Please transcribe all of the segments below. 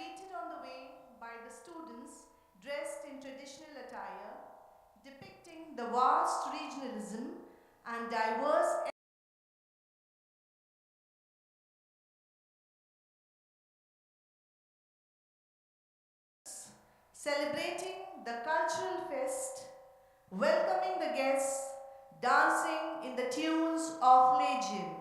greeted on the way by the students dressed in traditional attire, depicting the vast regionalism and diverse celebrating the cultural fest, welcoming the guests, dancing in the tunes of Legion.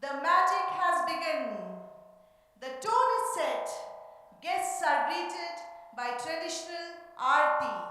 The magic has begun. The tone is set. Guests are greeted by traditional aarti.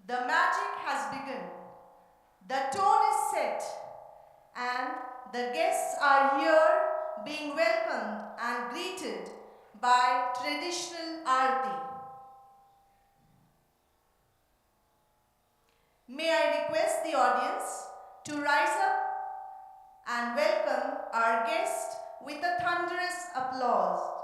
The magic has begun. The tone is set, and the guests are here being welcomed and greeted by traditional aarti. May I request the audience to rise up and welcome our guest with a thunderous applause.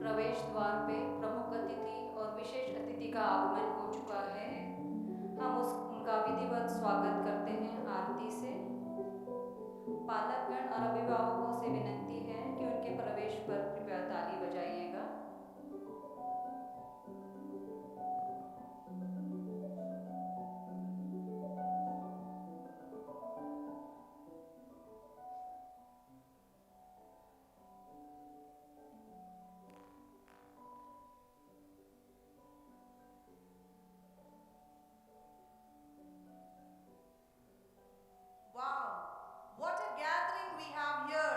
प्रवेश द्वार पे प्रमुख अतिथि और विशेष अतिथि का आगमन हो चुका है। हम उनका विधिवत स्वागत करते हैं आरती से। पालकगण और अभिभावकों से विनंती है कि उनके प्रवेश पर कृपया ताली बजाइएगा। Wow, what a gathering we have here.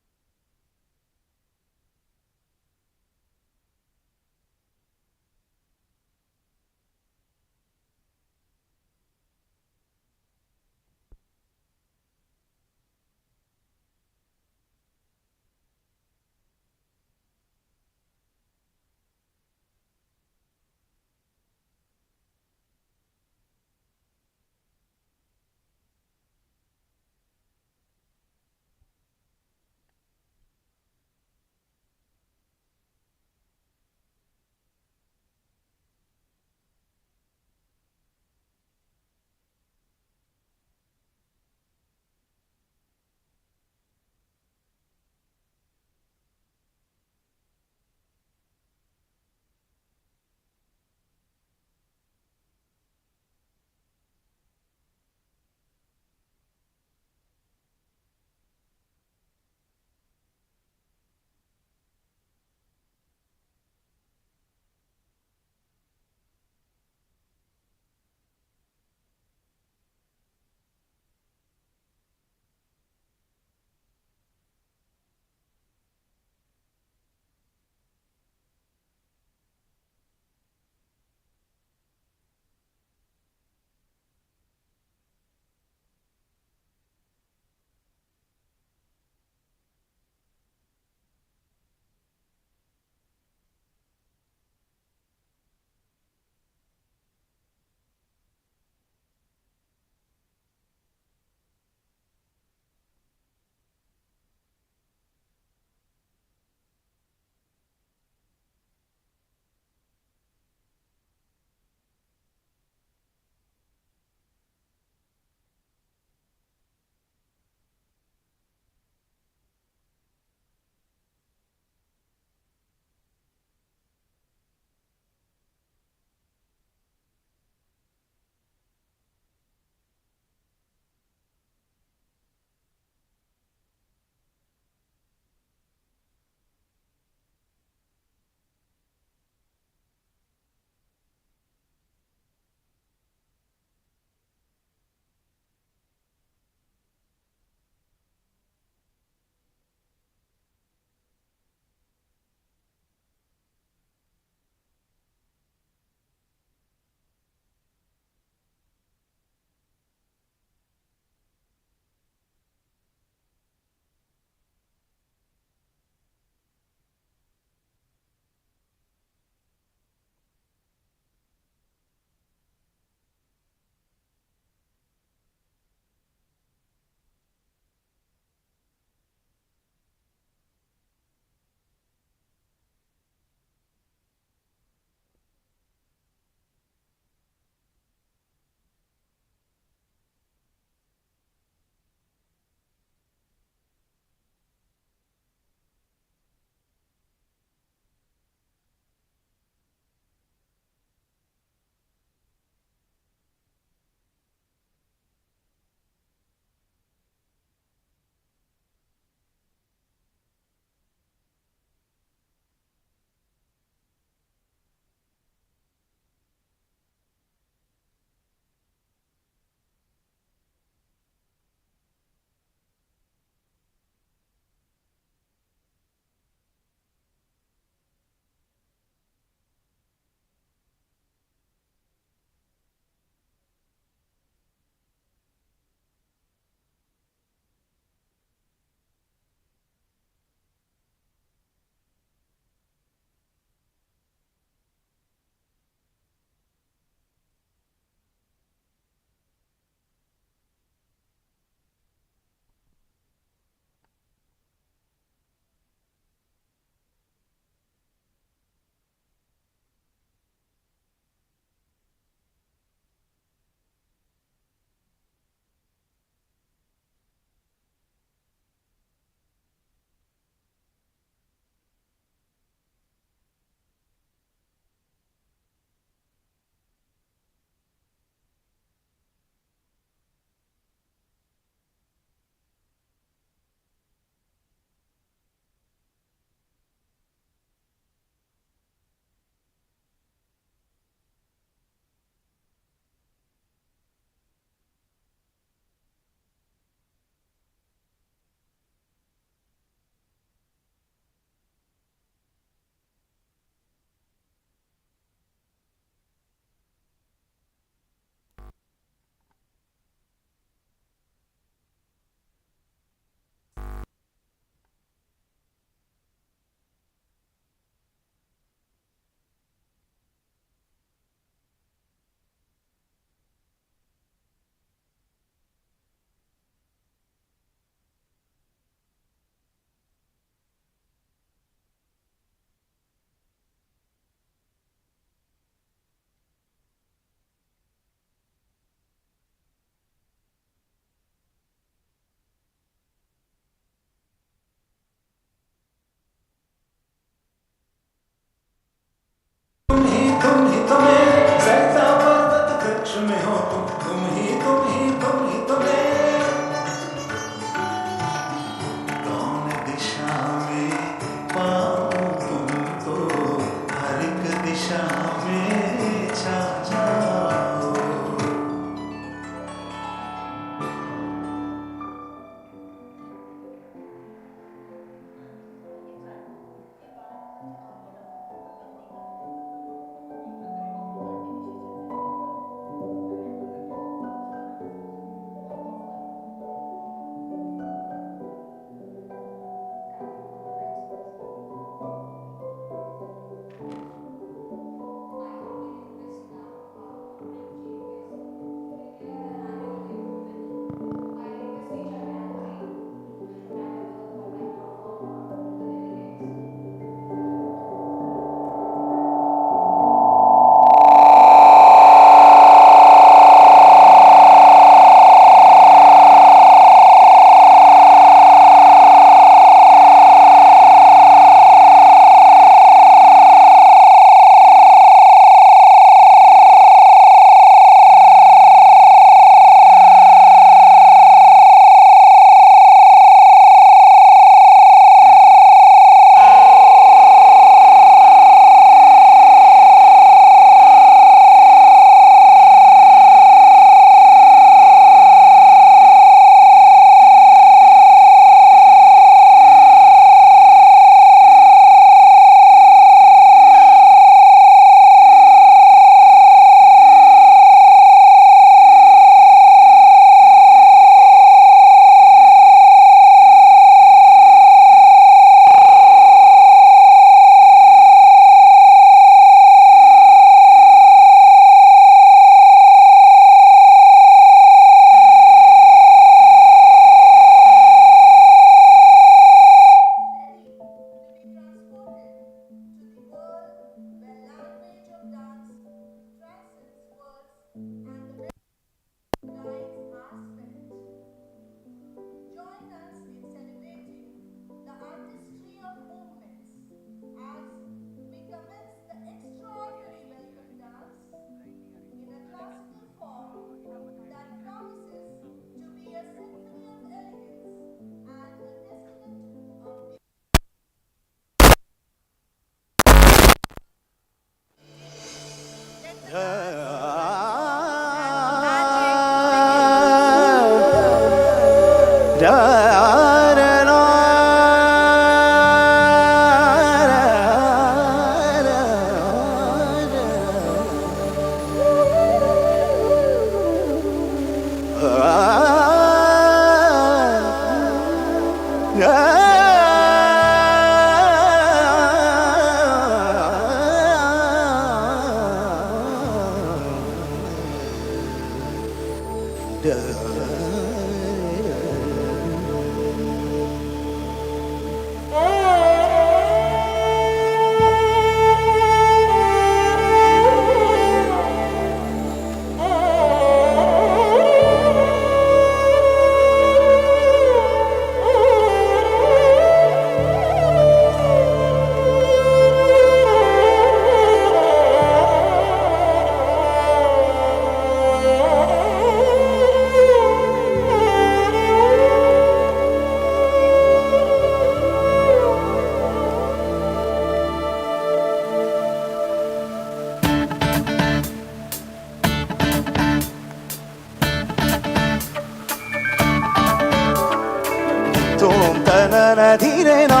ധീരനാ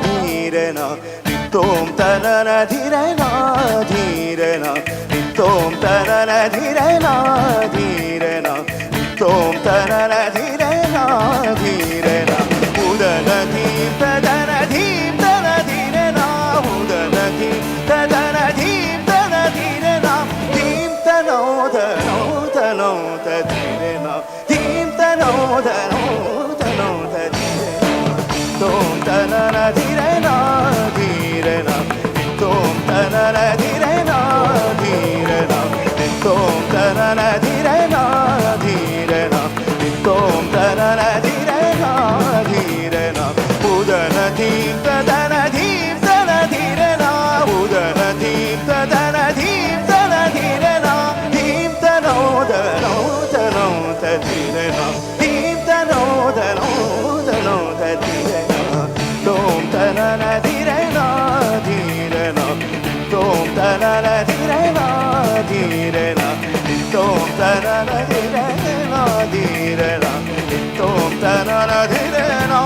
ധീരനാ നിത്തോം തനന ധീരനാ ധീരനാ നിത്തോം തനന ധീരനാ ധീരനാ നിത്തോം തനന ധീരനാ ധീരനാ ഉദന ധീം തദന ധീം തന ധീരനാ ഉദന ധീം തദന ധീം തന ധീരനാ ധീം തനോ ധനോ ധനോ തധീരനാ ധീം തനോ ധനോ ധനോ തധീരനാ തോം തനന ധീരനാ ധീരനാ തോം തനന ധീരനാ ധീരനാ തോം തനന ധീരനാ ധീരനാ തോം തനന ധീരനാ ധീരനാ ഉദന ധീം തദന ധീം തന ധീരനാ ഉദന ധീം തദന ധീം തന ധീരനാ ധീം തനോ ധനോ ധനോ തധീരനാ ധീം തനോ ധനോ ധനോ തധീരനാ തോം തനന ധീരനാ ധീരനാ തോം തനന ധീരനാ ധീരനാ തോം തനന ധീരനാ ധീരനാ തോം തനന ധീരനാ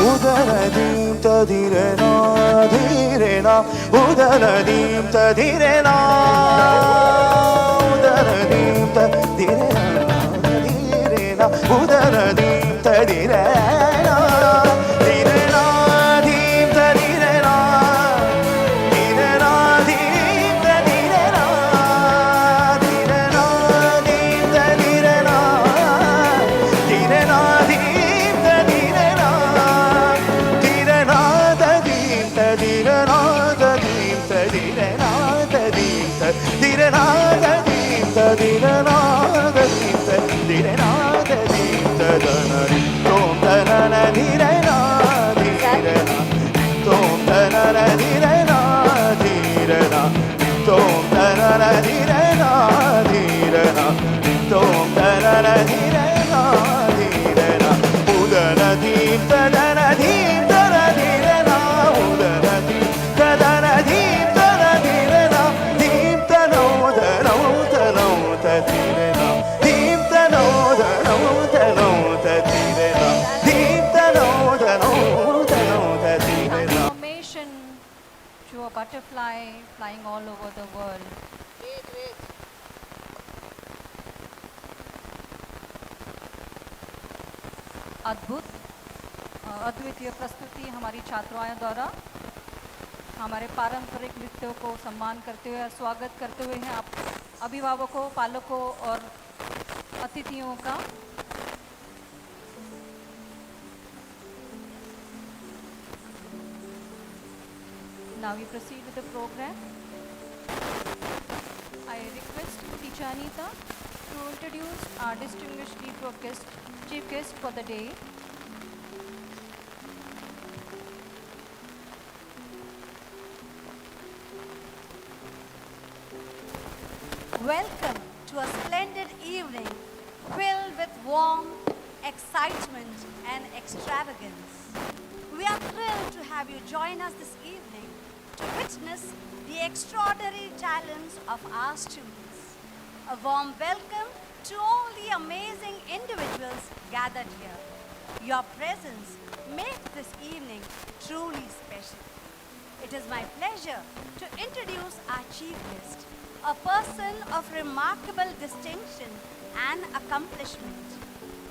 ഉദരദീം തധീരനാ ഉദരദീം തധീരനാ ധീരനാ ഉദരദീം തധീരനാ ധീരനാ ധീം തധീരനാ ധീരനാ ധീം തധീരനാ ധീരനാ ധീം തധീരനാ ധീരനാ ധീം തധീരനാ ധീരനാ തധീം തധീരനാ ധീരനാദീം തധീരനാദീം ധീരനാദീം തധനരി തോം തനന ധീരനാ ധീരനാ തോം തനന ധീരനാ ധീരനാ തോം തനന ധീരനാ ധീരനാ തോം തനന ധീരനാ ധീരനാ ഉദനദീം തദനദീം തനധീരനാ ഉദനദീം തദനദീം തനധീരനാ ധീം തനോ ധനോ ധനോ തധീരനാ ധീം തനോ ധനോ ധനോ തധീരനാ ധീം തനോ ധനോ ധനോ തധീരനാ. Confirmation to a butterfly flying all over the world. अद्वितीय प्रस्तुति हमारी छात्राओं द्वारा हमारे पारंपरिक नृत्यों को सम्मान करते हुए और स्वागत करते हुए हैं आप अभिभावकों, पालकों और अतिथियों का। Now we proceed with the program. I request Teacher Anita to introduce our distinguished chief guest for the day. Welcome to a splendid evening filled with warmth, excitement and extravagance. We are thrilled to have you join us this evening to witness the extraordinary talents of our students. A warm welcome to all the amazing individuals gathered here. Your presence makes this evening truly special. It is my pleasure to introduce our chief guest, a person of remarkable distinction and accomplishment.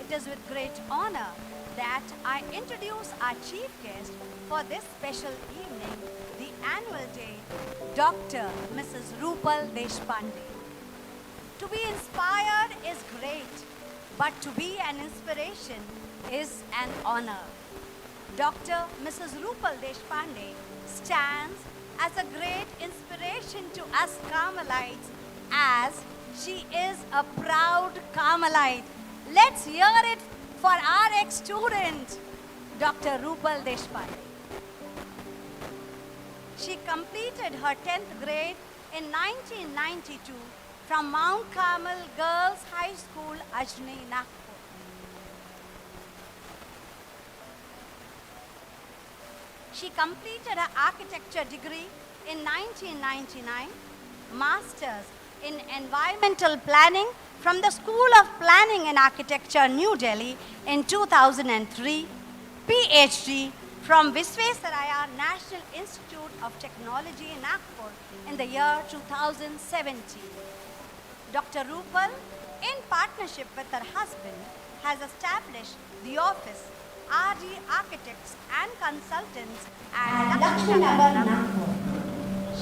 It is with great honor that I introduce our chief guest for this special evening, the annual day, Dr. Mrs. Rupal Deshpande. To be inspired is great, but to be an inspiration is an honor. Dr. Mrs. Rupal Deshpande stands as a great inspiration to us Carmelites, as she is a proud Carmelite. Let's hear it for our ex-student, Dr. Rupal Deshpande. She completed her 10th grade in 1992 from Mount Carmel Girls High School, Ajni, Nagpur. She completed her architecture degree in 1999, Masters in Environmental Planning from the School of Planning and Architecture, New Delhi in 2003, PhD from Visvesvaraya National Institute of Technology in Nagpur in the year 2017. Dr. Rupal, in partnership with her husband, has established the office RD Architects and Consultants at Lakshmanagar, Nagpur.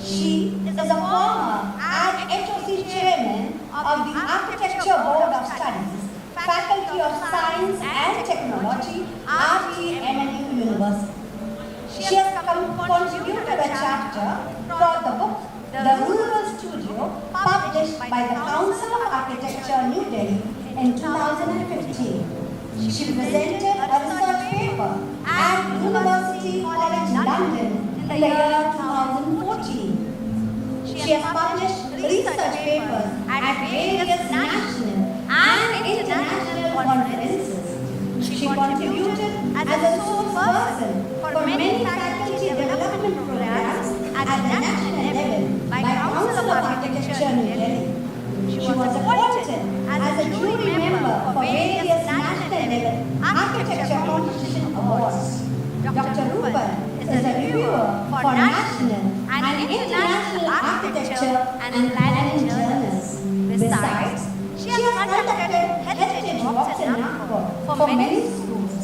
She is a former HOC chairman of the Architecture Board of Studies, Faculty of Science and Technology, RTMNU University. She has contributed a chapter for the book The Rural Studio, published by the Council of Architecture, New Delhi in 2015. She presented a research paper at University College London in the year 2014. She has published research papers at various national and international conferences. She contributed as a source person for many faculty development programs at the national level by Council of Architecture, New Delhi. She was appointed as a jury member for various national level architecture competition awards. Dr. Rupal is a reviewer for national and international architecture and planning journals. Besides, she has conducted heritage walks in Nagpur for many schools.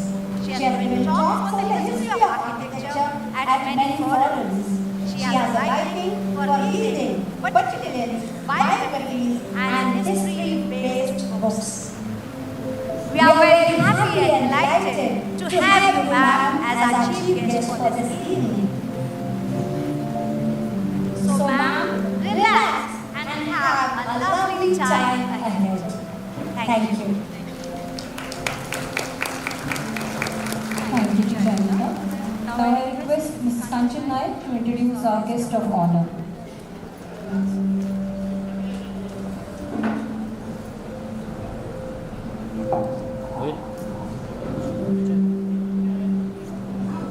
She has given talks on the history of architecture at many forums. She has a liking for reading, particularly biographies and history-based books. We are very happy and delighted to have you, ma'am, as our chief guest for this evening. So, ma'am, relax and have a lovely time ahead. Thank you. Thank you, Teacher Anita. Now I request Mrs. Kanchan Naik to introduce our guest of honor.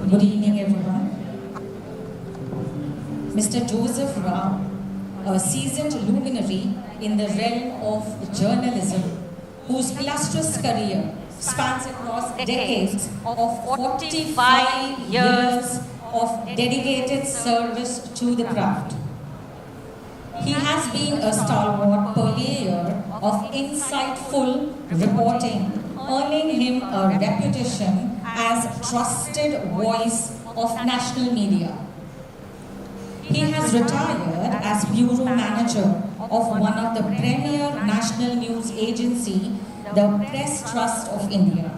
Good evening, everyone. Mr. Joseph Rao, a seasoned luminary in the realm of journalism, whose illustrious career spans across decades of 45 years of dedicated service to the craft. He has been a stalwart purveyor of insightful reporting, earning him a reputation as trusted voice of national media. He has retired as bureau manager of one of the premier national news agency, the Press Trust of India.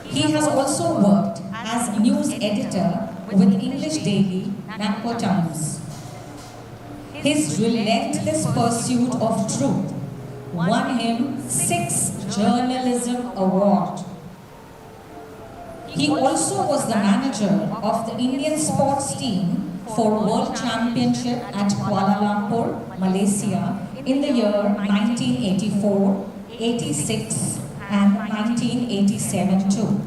He has also worked as news editor with English daily Nagpur Times. His relentless pursuit of truth won him 6 journalism awards. He also was the manager of the Indian sports team for World Championship at Kuala Lumpur, Malaysia in the year 1984, 86 and 1987 too.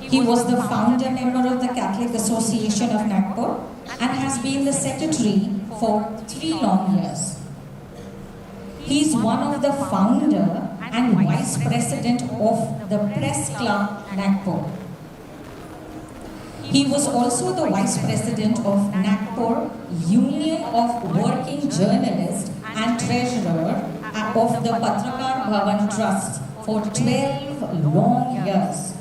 He was the founder member of the Catholic Association of Nagpur and has been the secretary for 3 long years. He is one of the founder and vice president of the Press Club Nagpur. He was also the vice president of Nagpur Union of Working Journalists and treasurer of the Patrakar Bhavan Trust for 12 long years.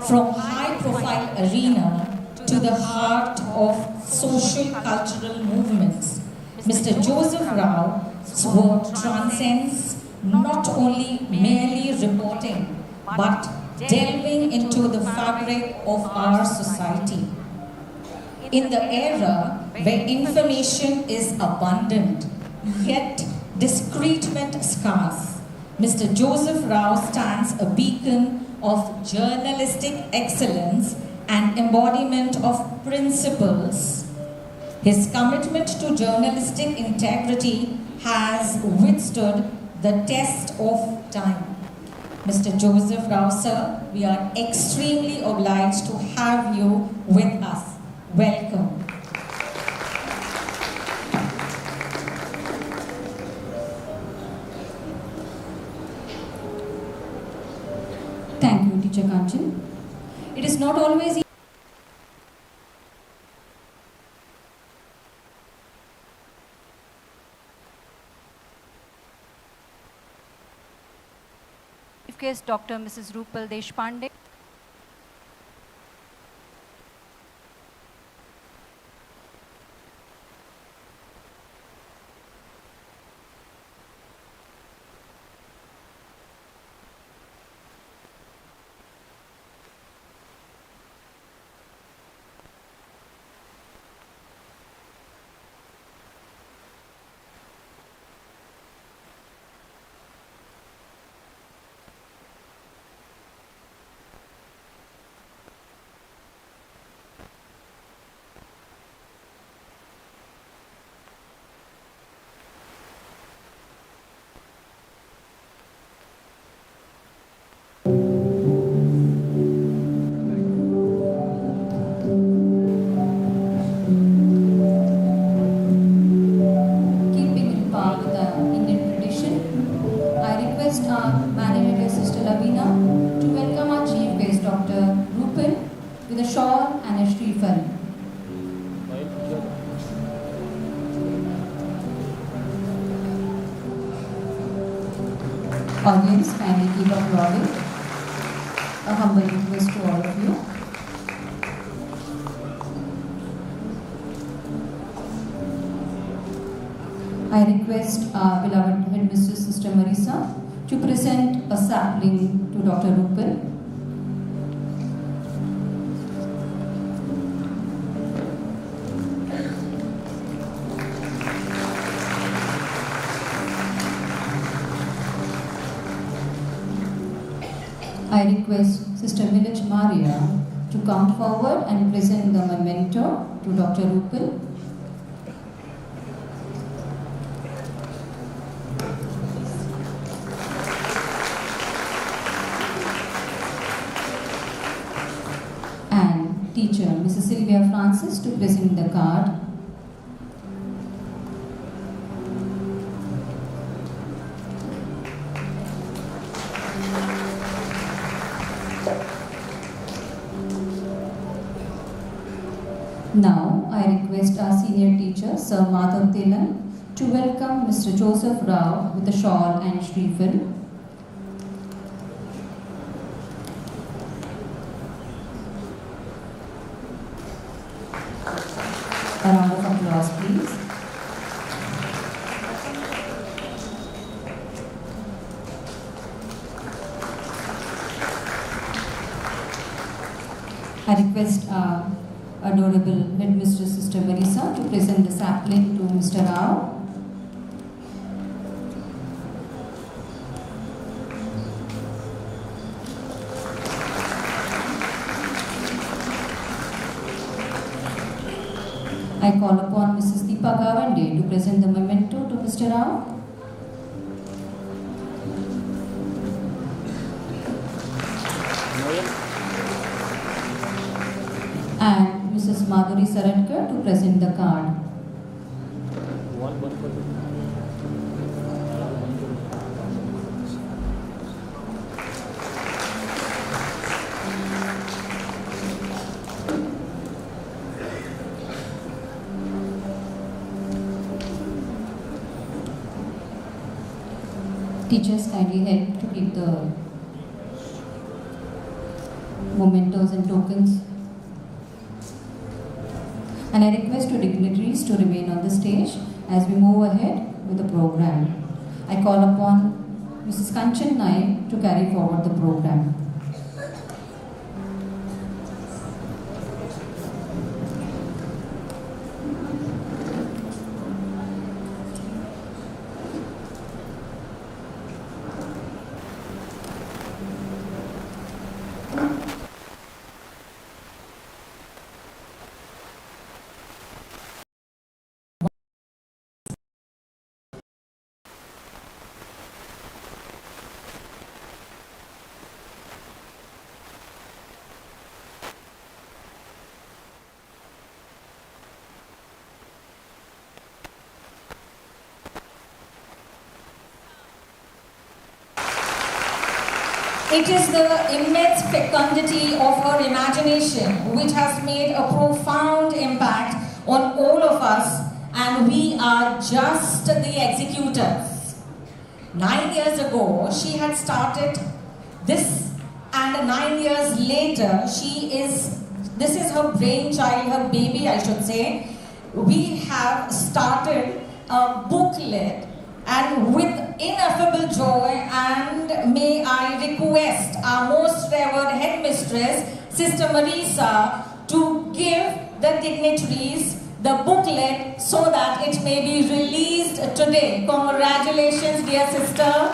From high-profile arena to the heart of social cultural movements, Mr. Joseph Rao's work transcends not only merely reporting, but delving into the fabric of our society. In the era where information is abundant, yet discernment scarce, Mr. Joseph Rao stands a beacon of journalistic excellence and embodiment of principles. His commitment to journalistic integrity has withstood the test of time. Mr. Joseph Rao, sir, we are extremely obliged to have you with us. Welcome. Thank you, Teacher Kanchan. It is not always Chief guest Dr. Mrs. Rupal Deshpande. Audience, kindly keep applauding. A humble request to all of you. I request our beloved headmistress, Sister Marisa, to present a sapling to Dr. Rupal. I request Sister Village Maria to come forward and present the memento to Dr. Rupal. And teacher Mrs. Sylvia Francis to present the card. Now, I request our senior teacher, Sir Madhav Telan, to welcome Mr. Joseph Rao with a shawl and shrivel. A round of applause, please. I request our adorable headmistress, Sister Marisa, to present the sapling to Mr. Rao. I call upon Mrs. Deepa Gawande to present the memento to Mr. Rao. And Mrs. Madhuri Saratkar to present the card. Teachers kindly help to keep the mementos and tokens. And I request two dignitaries to remain on the stage as we move ahead with the program. I call upon Mrs. Kanchan Naik to carry forward the program. It is the immense fecundity of her imagination which has made a profound impact on all of us, and we are just the executors. 9 years ago, she had started this, and 9 years later, this is her brainchild, her baby, I should say. We have started a booklet, and with ineffable joy, and may I request our most revered headmistress, Sister Marisa, to give the dignitaries the booklet so that it may be released today. Congratulations, dear sister.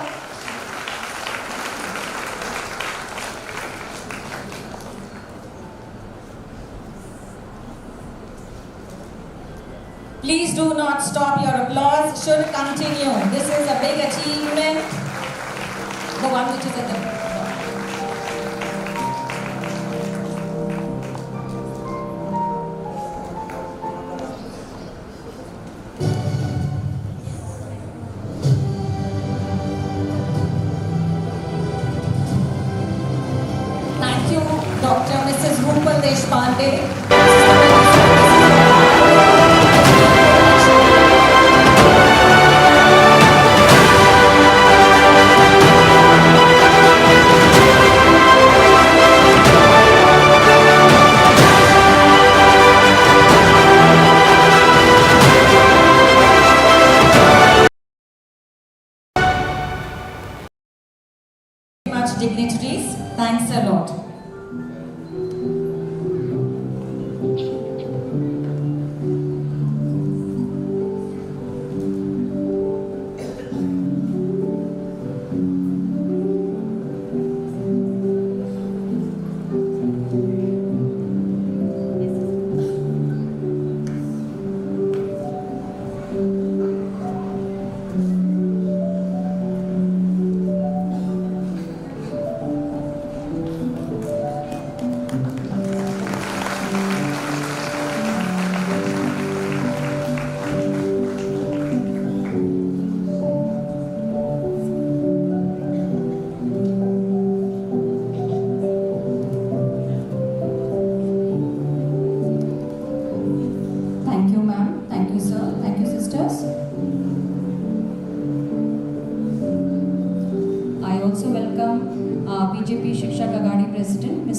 Please do not stop your applause, should continue. This is a big achievement. The one which is at the Thank you, Dr. Mrs. Rupal Deshpande. Dignitaries, thanks a lot.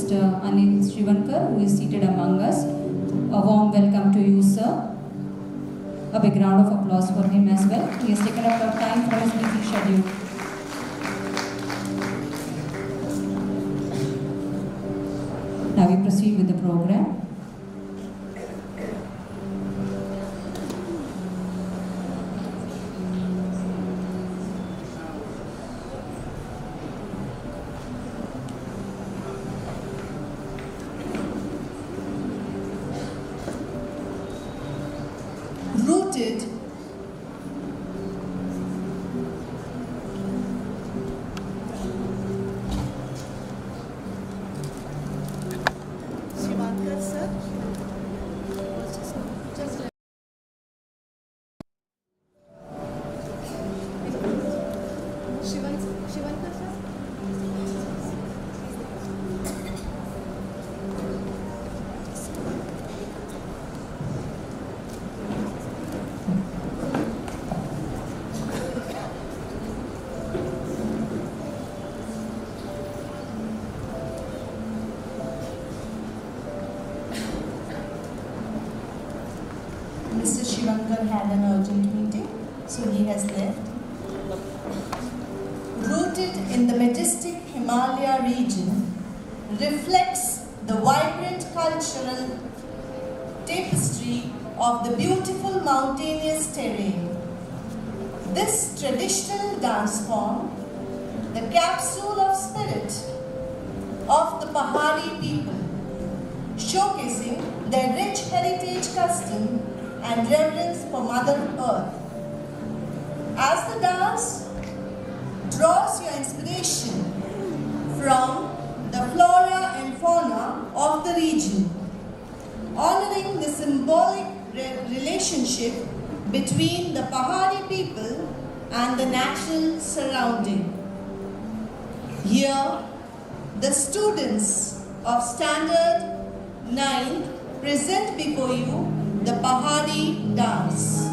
Mr. Anil Srivankar, who is seated among us. A warm welcome to you, sir. A big round of applause for him as well. He has taken up our time from his busy schedule. Now we proceed with the program. Rooted Shivankar sir. Shivankar sir. Mr. Shivankar had an urgent meeting, so he has left. Rooted in the majestic Himalaya region, reflects the vibrant cultural tapestry of the beautiful mountainous terrain. This traditional dance form, the capsule of spirit of the Pahari people, showcasing their rich heritage custom and reverence for Mother Earth. As the dance draws your inspiration from the flora and fauna of the region, honoring the symbolic relationship between the Pahari people and the natural surrounding. Here, the students of Standard 9 present before you the Pahari dance.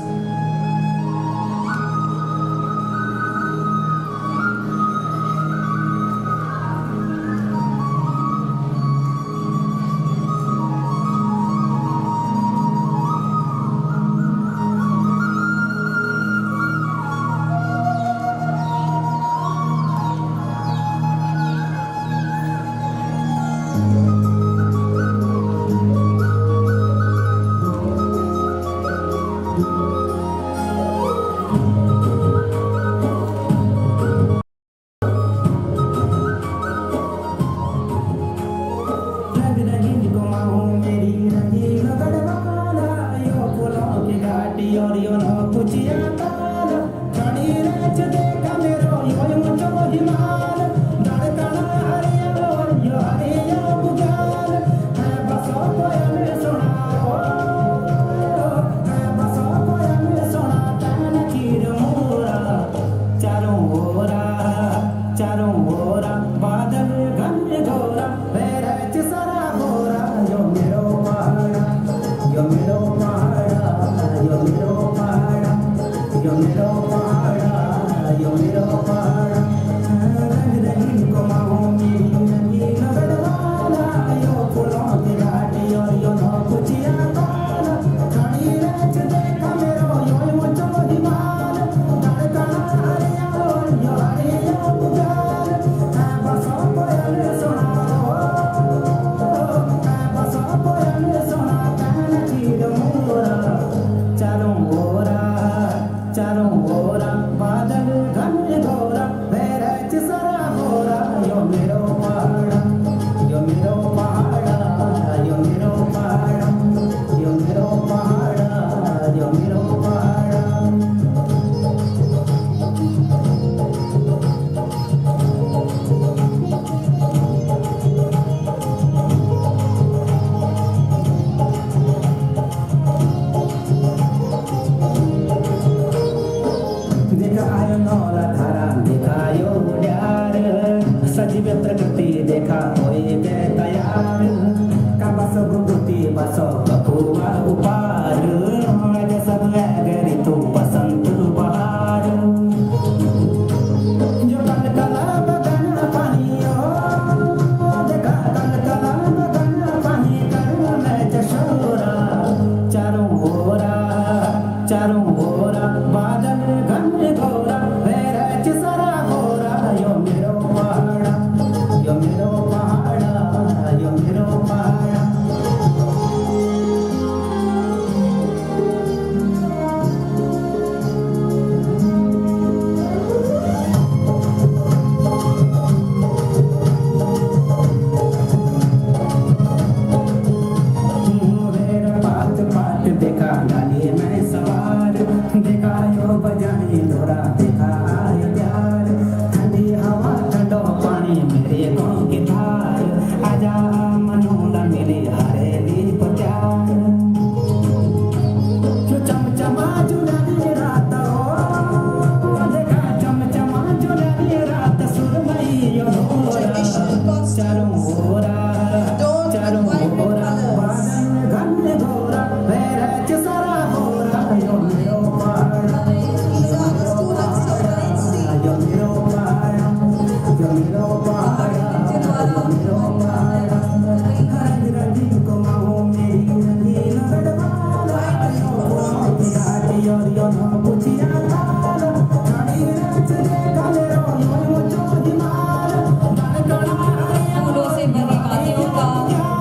फूलों से भरी वादियों का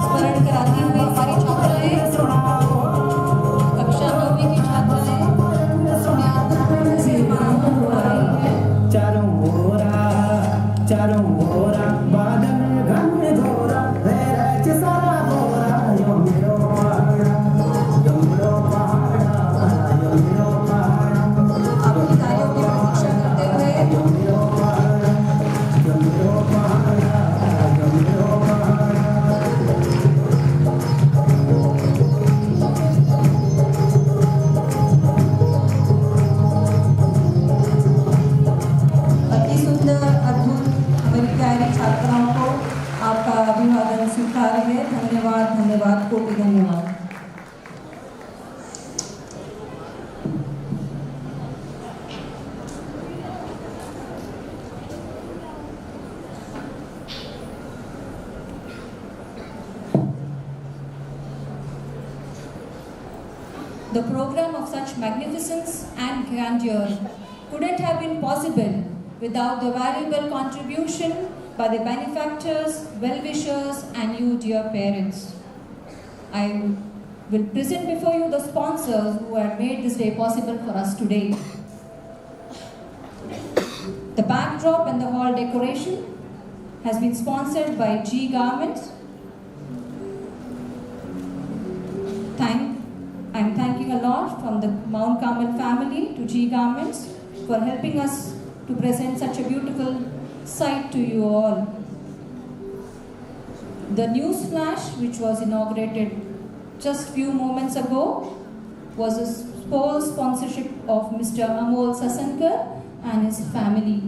स्मरण कराती हुई हमारी छात्राएं, कक्षा 9वीं की छात्राएं अपने आत्मा से बाहर हो रही हैं। चारों ओरा बादल घन घोरा वेरच सारा होरा यो मेरो पहाड़ा यो मेरो पहाड़ा यो मेरो पहाड़ा अपनी कार्यों की प्रतीक्षा करते हुए यो मेरो पहाड़ा यो मेरो पहाड़ा यो मेरो पहाड़ा अति सुंदर अद्भुत हमारी प्यारी छात्राओं को आपका अभिवादन स्वीकार है। धन्यवाद, धन्यवाद, कोटि धन्यवाद। The program of such magnificence and grandeur couldn't have been possible without the valuable contribution by the benefactors, well-wishers and you dear parents. I will present before you the sponsors who have made this day possible for us today. The backdrop and the hall decoration has been sponsored by G Garments. I'm thanking a lot from the Mount Carmel family to G Garments for helping us to present such a beautiful sight to you all. The news flash, which was inaugurated just few moments ago, was a sole sponsorship of Mr. Amol Sasankar and his family.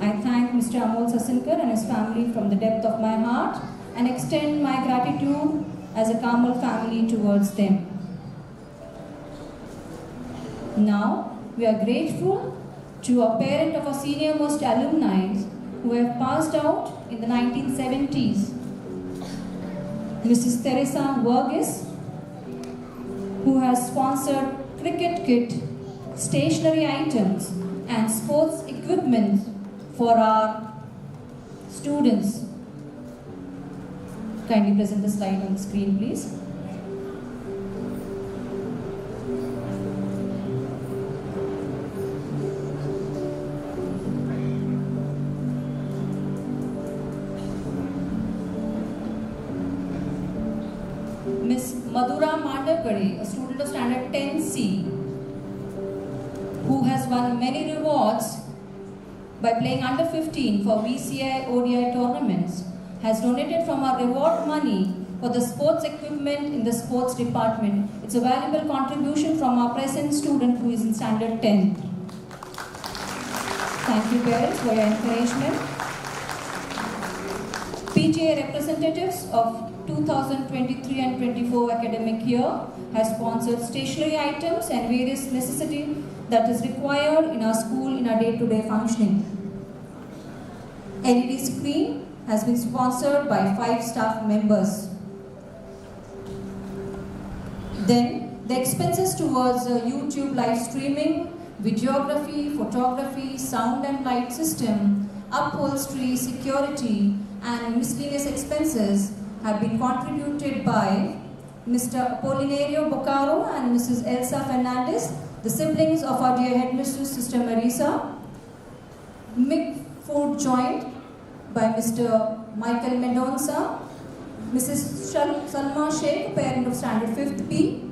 I thank Mr. Amol Sasankar and his family from the depth of my heart and extend my gratitude as a Carmel family towards them. Now, we are grateful to a parent of our senior most alumni who have passed out in the 1970s, Mrs. Teresa Vergis, who has sponsored cricket kit, stationery items and sports equipment for our students. Kindly present the slide on the screen, please. Miss Madhura Mandakade, a student of standard 10C, who has won many rewards by playing under 15 for VCI ODI tournaments, has donated from our reward money for the sports equipment in the sports department. It's a valuable contribution from our present student who is in standard 10. Thank you parents for your encouragement. PTA representatives of 2023 and 24 academic year has sponsored stationery items and various necessity that is required in our school in our day-to-day functioning. LED screen has been sponsored by 5 staff members. Then the expenses towards YouTube live streaming, videography, photography, sound and light system, upholstery, security and miscellaneous expenses have been contributed by Mr. Apolinario Boccaro and Mrs. Elsa Fernandez, the siblings of our dear headmistress, Sister Marisa. Mick Food Joint by Mr. Michael Mendonça, Mrs. Salma Sheikh, parent of standard 5th B.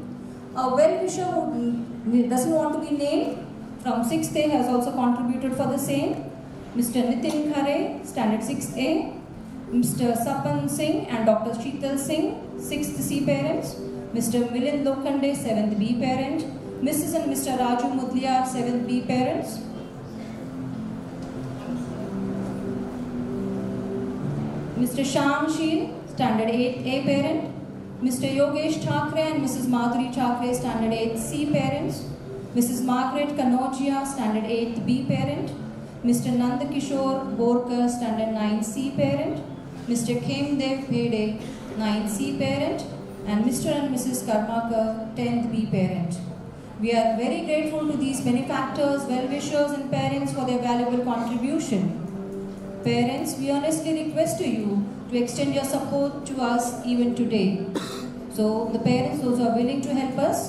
A well-wisher who doesn't want to be named from 6th A has also contributed for the same. Mr. Nitin Khare, standard 6th A. Mr. Sapan Singh and Dr. Sheetal Singh, 6th C parents, Mr. Milind Lokhande, 7th B parent, Mrs. and Mr. Raju Mudliar, 7th B parents, Mr. Sham Sheel, Standard 8th A parent, Mr. Yogesh Thakre and Mrs. Madhuri Thakre, Standard 8th C parents, Mrs. Margaret Kanojia, Standard 8th B parent, Mr. Nandakishore Borkar, Standard 9th C parent, Mr. Khemdev Phede, 9th C parent, and Mr. and Mrs. Karmakar, 10th B parent. We are very grateful to these benefactors, well-wishers and parents for their valuable contribution. Parents, we honestly request to you to extend your support to us even today. So the parents, those who are willing to help us,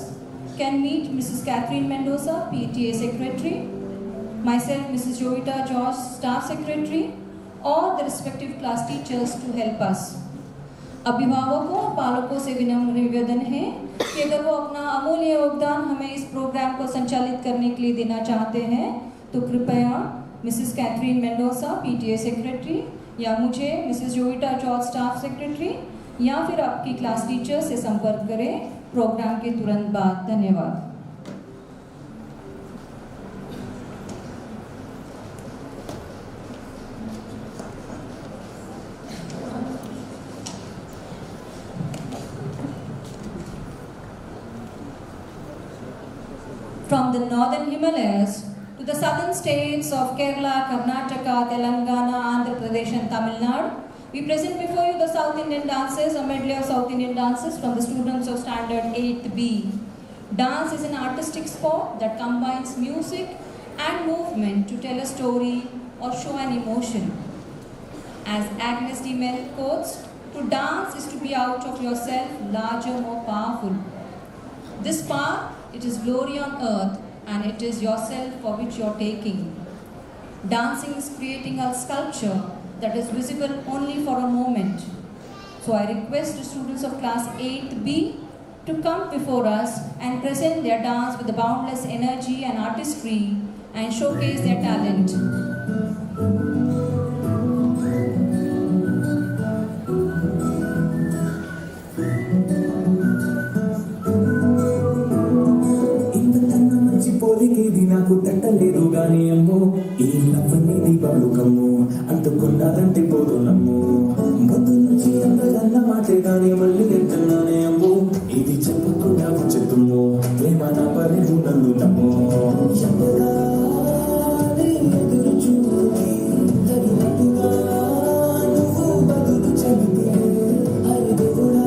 can meet Mrs. Catherine Mendoza, PTA Secretary, myself, Mrs. Jovita George, Staff Secretary, or the respective class teachers to help us. अभिभावकों और पालकों से विनम्र निवेदन है कि अगर वो अपना अमूल्य योगदान हमें इस प्रोग्राम को संचालित करने के लिए देना चाहते हैं तो कृपया Mrs Catherine Mendoza PTA secretary या मुझे Mrs Jovita George staff secretary या फिर आपकी क्लास टीचर से संपर्क करें प्रोग्राम के तुरंत बाद। धन्यवाद। From the northern Himalayas to the southern states of Kerala, Karnataka, Telangana, Andhra Pradesh and Tamil Nadu, we present before you the South Indian dances, a medley of South Indian dances from the students of Standard 8th B. Dance is an artistic sport that combines music and movement to tell a story or show an emotion. As Agnes D. Mel quotes, to dance is to be out of yourself, larger, more powerful. This power, it is glory on earth and it is yourself for which you are taking. Dancing is creating a sculpture that is visible only for a moment. So I request the students of class 8B to come before us and present their dance with the boundless energy and artistry and showcase their talent. నాకు తట్టలేదు గాని అమ్మో ఈ నవ్వనేది బాలుకమ్ము అంటుకున్నదంటే పోదునమ్ము ముందు నుంచి అందరన్న మాటే గాని మళ్ళీ ఎత్తున్నానే అమ్ము ఇది చెప్పకుండా వచ్చేతుమ్ము ప్రేమ నా పరేము నన్ను నమ్ము ఎదురు చూసి తగినట్టుగా నువ్వు బదులు చెబితే అరుదురా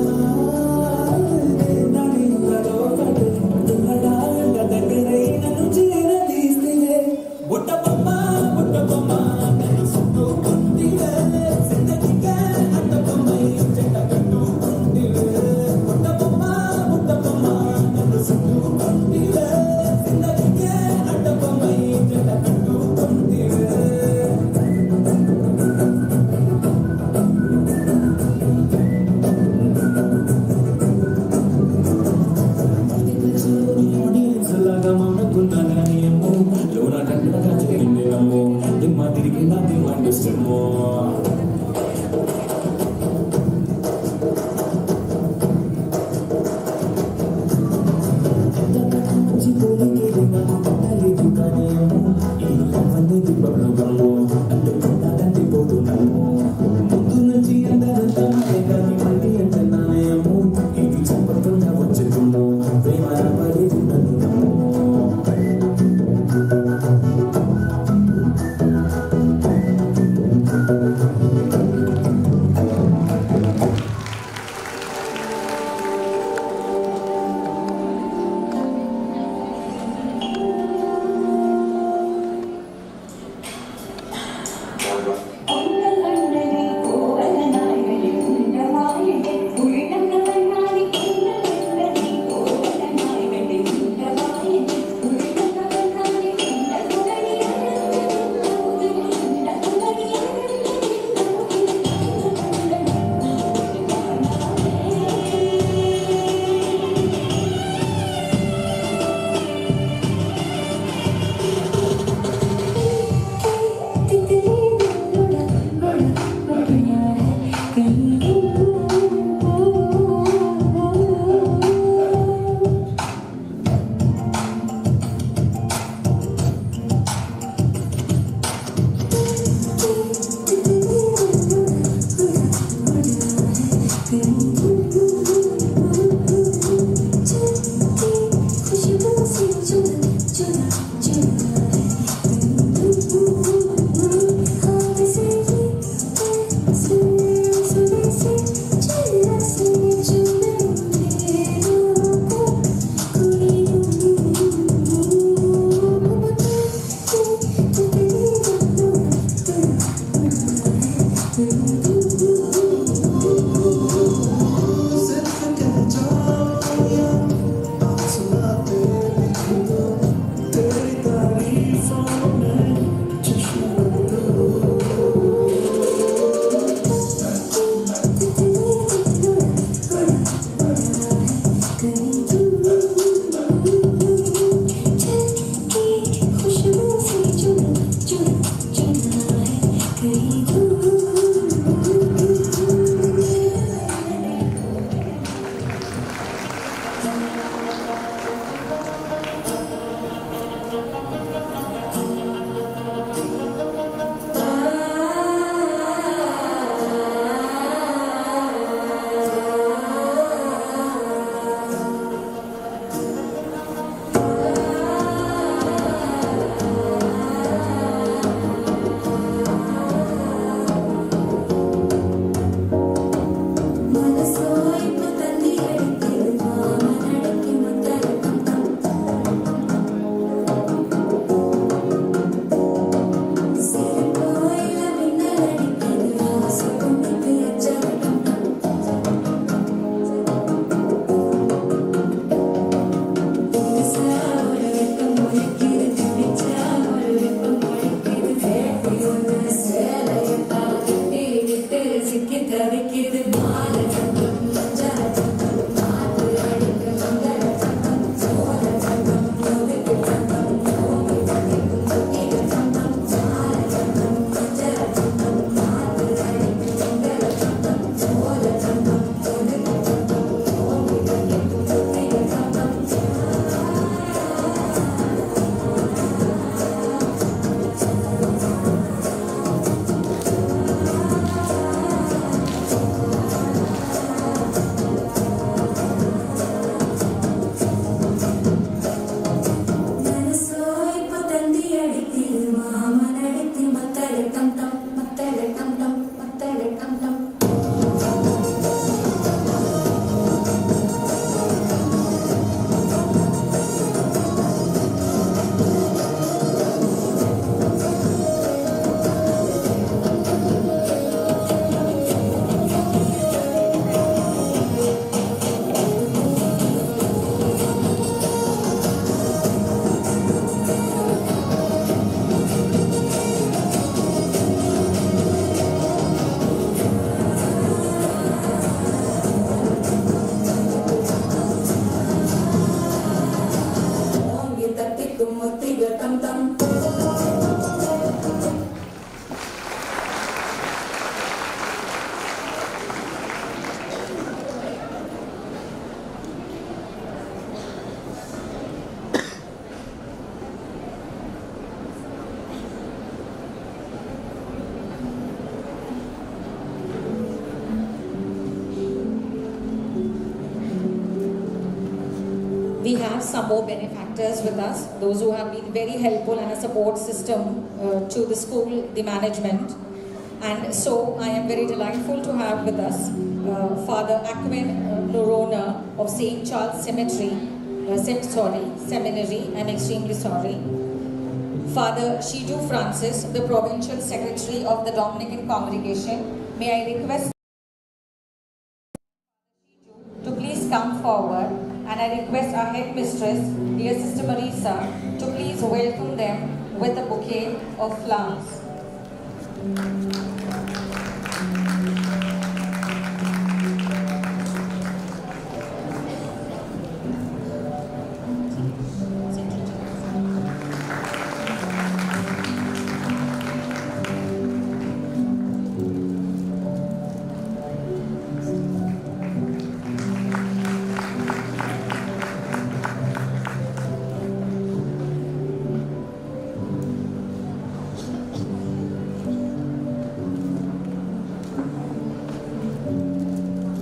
we have some more benefactors with us, those who have been very helpful and a support system to the school, the management. And so I am very delightful to have with us Father Aquin Lorona of St. Charles Seminary, I'm extremely sorry. Father Shidu Francis, the Provincial Secretary of the Dominican Congregation. May I request to please come forward, and I request our headmistress, dear Sister Marisa, to please welcome them with a bouquet of flowers.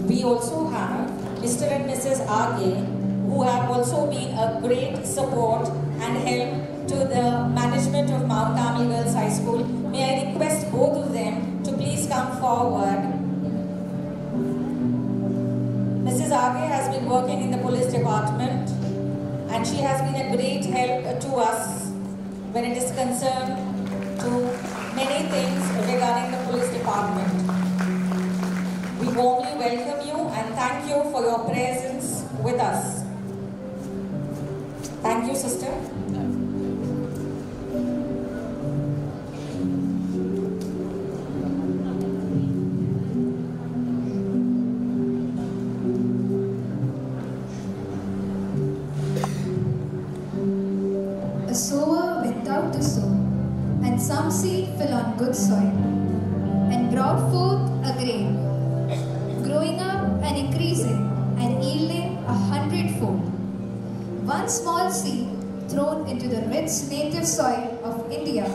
We also have Mr. and Mrs. Aghe, who have also been a great support and help to the management of Mount Carmel Girls High School. May I request both of them to please come forward. Mrs. Aghe has been working in the police department, and she has been a great help to us when it is concerned to many things regarding the police department. We warmly welcome you and thank you for your presence with us. Thank you, sister. A sower went out to sow, and some seed fell on good soil, and brought forth a grain, growing up and increasing and yielding 100-fold. One small seed thrown into the rich native soil of India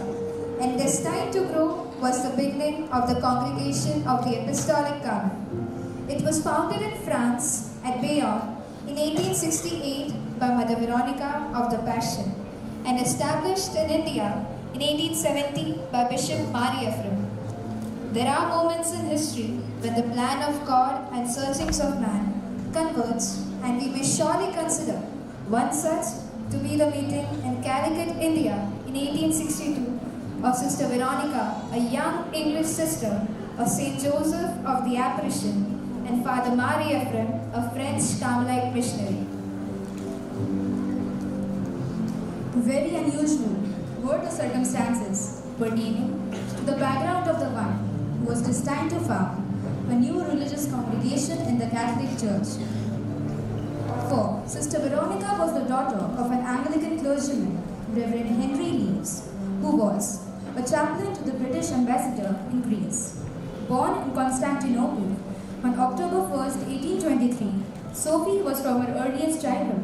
and destined to grow was the beginning of the Congregation of the Apostolic Carmel. It was founded in France at Bayonne in 1868 by Mother Veronica of the Passion and established in India in 1870 by Bishop Mari Ephraim. There are moments in history when the plan of God and searchings of man converge, and we may surely consider one such to be the meeting in Calicut, India in 1862 of Sister Veronica, a young English sister of St. Joseph of the Apparition, and Father Mari Ephraim, a French Carmelite missionary. Very unusual were the circumstances pertaining to the background of the one who was destined to found a new religious congregation in the Catholic Church. For Sister Veronica was the daughter of an Anglican clergyman, Reverend Henry Leaves, who was a chaplain to the British ambassador in Greece. Born in Constantinople on October 1st, 1823, Sophie was from her earliest childhood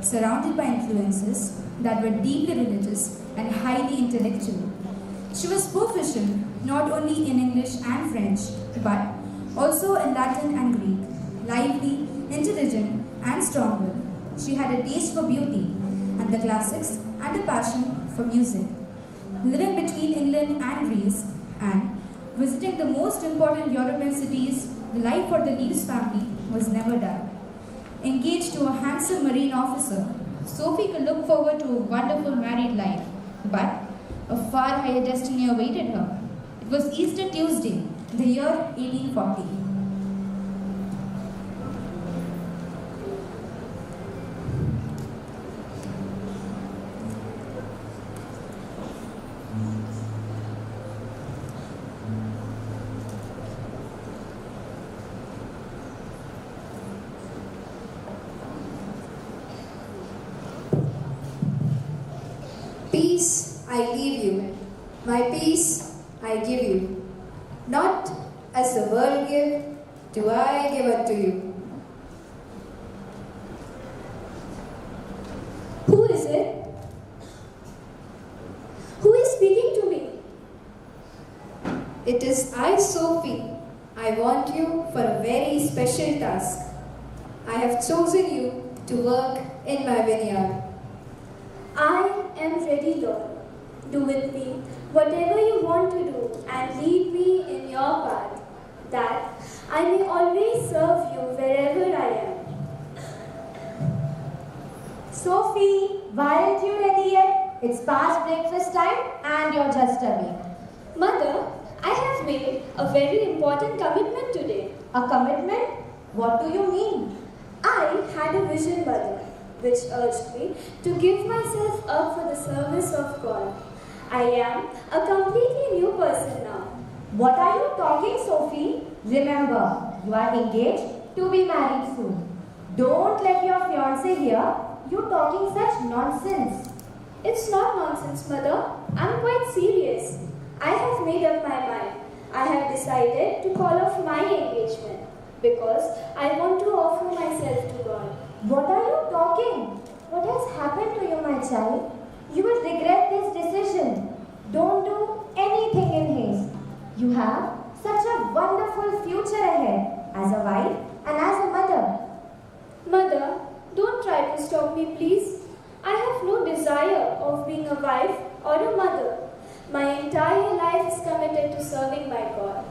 surrounded by influences that were deeply religious and highly intellectual. She was proficient not only in English and French, but also in Latin and Greek. Lively, intelligent, and strong-willed, she had a taste for beauty and the classics and a passion for music. Living between England and Greece and visiting the most important European cities, the life for the Leaves family was never dull. Engaged to a handsome marine officer, Sophie could look forward to a wonderful married life, but a far higher destiny awaited her. It was Easter Tuesday, the year 1840. Peace I leave you, my peace I give you. Not as the world give, do I give unto you. Who is it? Who is speaking to me? It is I, Sophie. I want you for a very special task. I have chosen you to work in my vineyard. I am ready, Lord. Do with me whatever you want to do and lead me in your path, that I may always serve you wherever I am. Sophie, why aren't you ready yet? It's past breakfast time and you're just awake. Mother, I have made a very important commitment today. A commitment? What do you mean? I had a vision, Mother, which urged me to give myself up for the service of God. I am a completely new person now. What are you talking, Sophie? Remember, you are engaged to be married soon. Don't let your fiancé hear you talking such nonsense. It's not nonsense, Mother. I'm quite serious. I have made up my mind. I have decided to call off my engagement because I want to offer myself to God. What are you talking? What has happened to you, my child? You will regret this decision. Don't do anything in haste. You have such a wonderful future ahead as a wife and as a mother. Mother, don't try to stop me, please. I have no desire of being a wife or a mother. My entire life is committed to serving my God.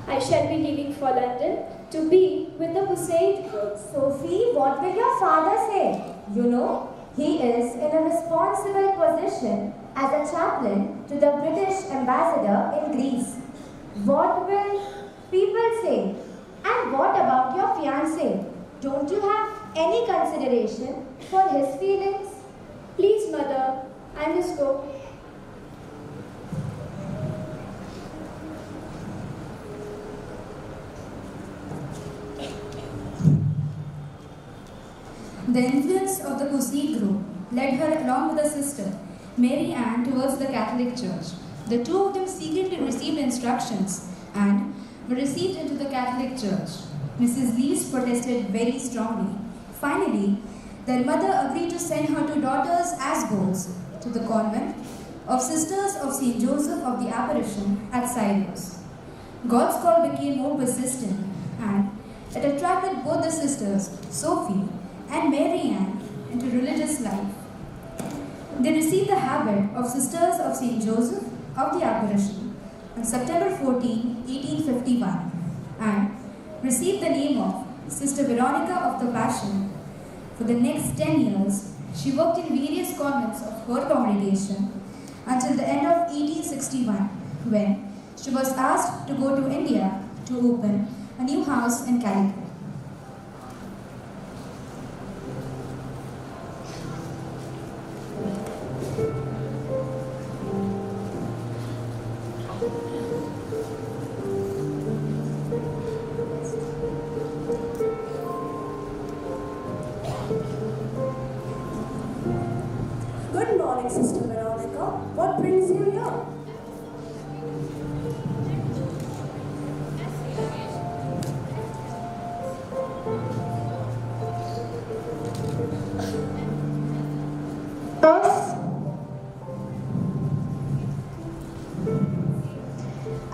I shall be leaving for London to be with the Hussein group. Sophie, what will your father say? You know, he is in a responsible position as a chaplain to the British ambassador in Greece. What will people say? And what about your fiancé? Don't you have any consideration for his feelings? Please, Mother, I must go. The influence of the Kusi group led her along with her sister, Mary Ann, towards the Catholic Church. The two of them secretly received instructions and were received into the Catholic Church. Mrs. Leaves protested very strongly. Finally, their mother agreed to send her two daughters as boys to the convent of Sisters of St. Joseph of the Apparition at Silos. God's call became more persistent and it attracted both the sisters, Sophie and Mary Ann, into religious life. They received the habit of Sisters of St. Joseph of the Apparition on September 14, 1851 and received the name of Sister Veronica of the Passion. For the next 10 years, she worked in various convents of her congregation until the end of 1861 when she was asked to go to India to open a new house in Calicut. Good morning, Sister Veronica. What brings you here?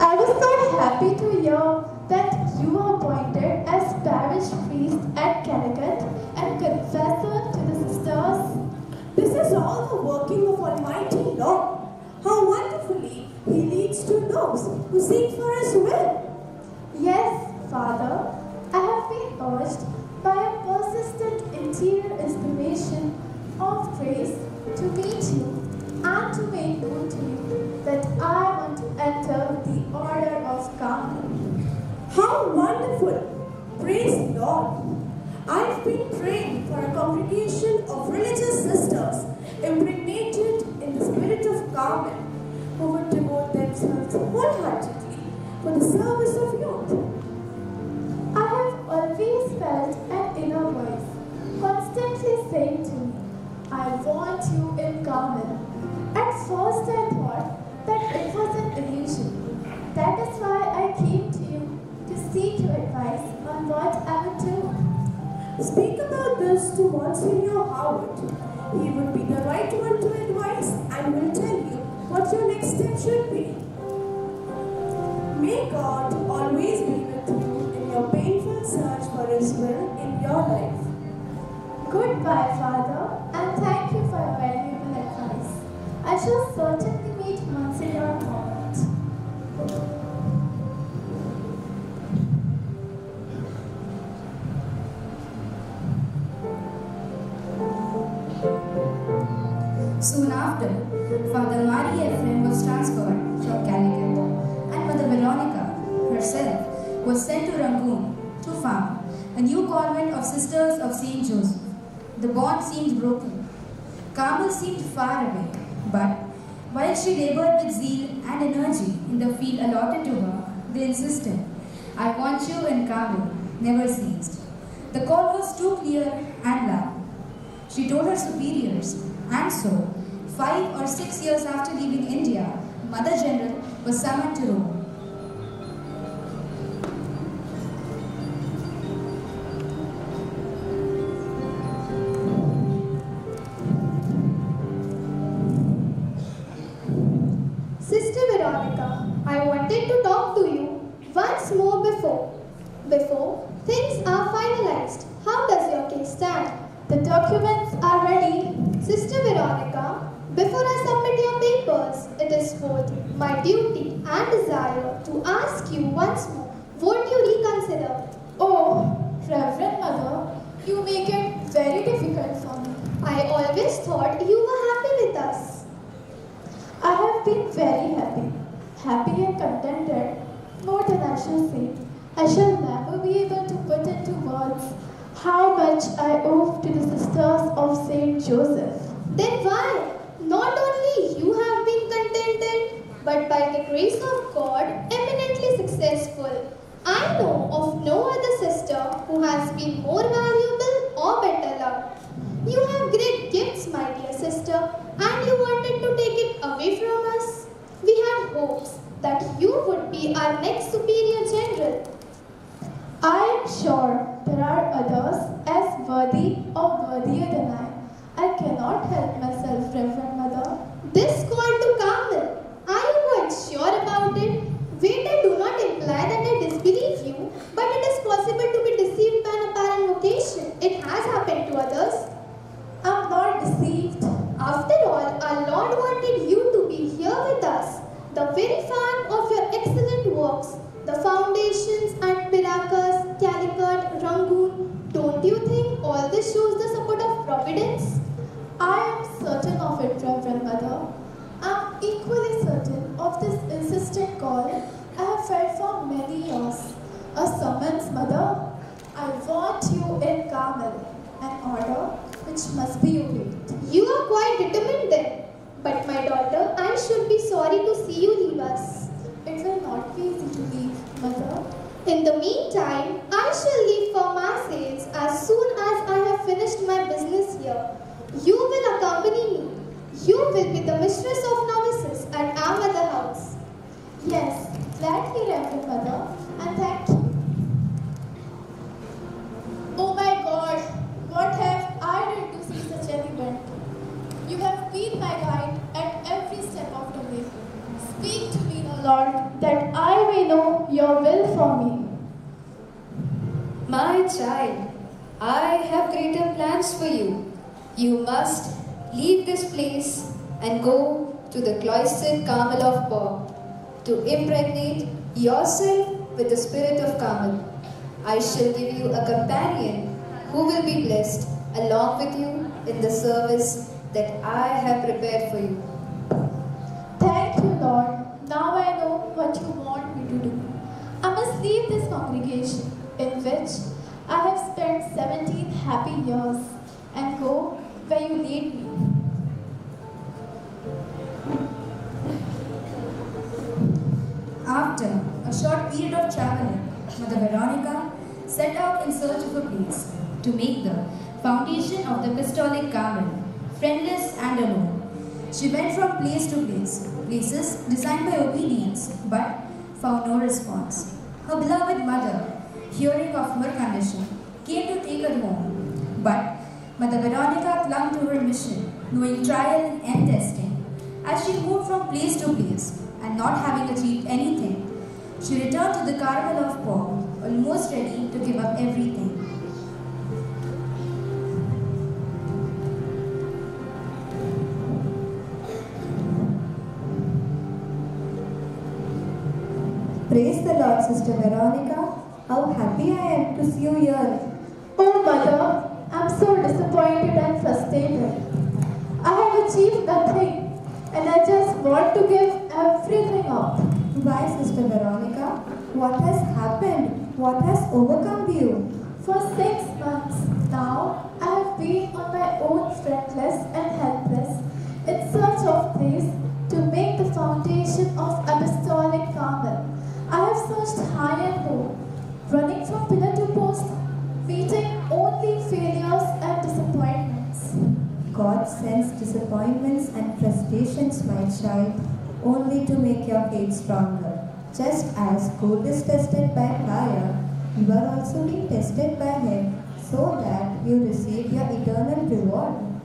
I was so happy to hear that you were appointed as parish priest at Calicut and confessor to the sisters. This is all the working of Almighty Lord. How wonderfully He leads to those who seek for His will. Yes, Father, I have been urged by a persistent interior inspiration of grace to meet you and to make known to you that I want to enter the order of Carmel. How wonderful! Praise Lord! I've been praying for a congregation of religious sisters impregnated in the spirit of Carmel who would devote themselves wholeheartedly for the service of youth. I have always felt an inner voice constantly saying to me, I want you in Carmel. At first I thought that it was an illusion. That is why I came to you to seek your advice on what I would do. Speak about this to Monsignor Howard. He would be the right one to advise and will tell you what your next step should be. May God always be with you in your painful search for His will in your life. Goodbye, Father, and thank you for your valuable advice. I shall certainly meet Monsignor Mohammed. Soon after, Father Marie Ephraim was transferred from Calicut, and Mother Veronica herself was sent to Rangoon to found a new convent of Sisters of St. Joseph. The bond seemed broken. Carmel seemed far away, but while she labored with zeal and energy in the field allotted to her, they insisted, "I want you in Carmel," never ceased. The call was too clear and loud. She told her superiors, and so, 5 or 6 years after leaving India, Mother General was summoned to Rome. Sister Veronica, I wanted to talk to you once more before things are finalized. How does your case stand? The documents are ready. Sister Veronica, before I submit your papers, it is both my duty and desire to ask you once more, would you reconsider? Oh, Reverend Mother, you make it very difficult for me. I always thought you were happy with us. I have been very happy and contented, more than I shall say. I shall never be able to put into words how much I owe to the Sisters of St. Joseph. Then why? Not only you have been contented, but by the grace of God, eminently successful. I know of no other sister who has been more valuable or better loved. You have great gifts, my dear sister, and you wanted to take it away from us. We had hopes that you would be our next superior general. I am sure there are others as worthy or worthier than I. I cannot help myself, Reverend Mother. This call to Carmel, are you quite sure about it? Wait, I do not imply that I disbelieve you, but it is possible to be deceived by an apparent vocation. It has happened to others. I am not deceived. After all, our Lord wanted you to be here with us. The very fan of your excellent works, the foundations and Pirakas, Calicut, Rangoon, don't you think all this shows the support of Providence? I am certain of it, Reverend Mother. I am equally certain of this insistent call I have felt for many years. A summons, Mother. I want you in Carmel, an order which must be obeyed. You are quite determined then. But my daughter, I should be sorry to see you leave us. It will not be easy to leave, Mother. In the meantime, I shall leave for Marseilles as soon as I have finished my business here. You will accompany me. You will be the mistress of novices at our mother house. Yes, gladly, Reverend Mother, and thank you. Oh my God, what have I done to see such an event? You have been my guide at every step of the way. Speak to me, O Lord, that I may know your will for me. My child, I have greater plans for you. You must leave this place and go to the cloistered Carmel of Paul to impregnate yourself with the spirit of Carmel. I shall give you a companion who will be blessed along with you in the service that I have prepared for you. Thank you, Lord. Now I know what you want me to do. I must leave this congregation in which I have spent 17 happy years and go where you lead me. After a short period of traveling, Mother Veronica set out in search of a place to make the foundation of the apostolic Carmel, friendless and alone. She went from place to place, places designed by obedience, but found no response. Her beloved mother, hearing of her condition, came to take her home. But Mother Veronica clung to her mission, knowing trial and testing. As she moved from place to place and not having achieved anything, she returned to the Carmel of Paul, almost ready to give up everything. Praise the Lord, Sister Veronica. How happy I am to see you here. Oh, Mother, I'm so disappointed and frustrated. I have achieved nothing, and I just want to give everything up. Why, Sister Veronica? What has happened? What has overcome you? For 6 months now, I have been on my own, friendless and helpless, in search of place to make the foundation of Apostolic Carmel. I have searched high and low, running from pillar to post, meeting only failures and disappointments. God sends disappointments and frustrations, my child, only to make your faith stronger. Just as gold is tested by fire, you are also being tested by Him, so that you receive your eternal reward.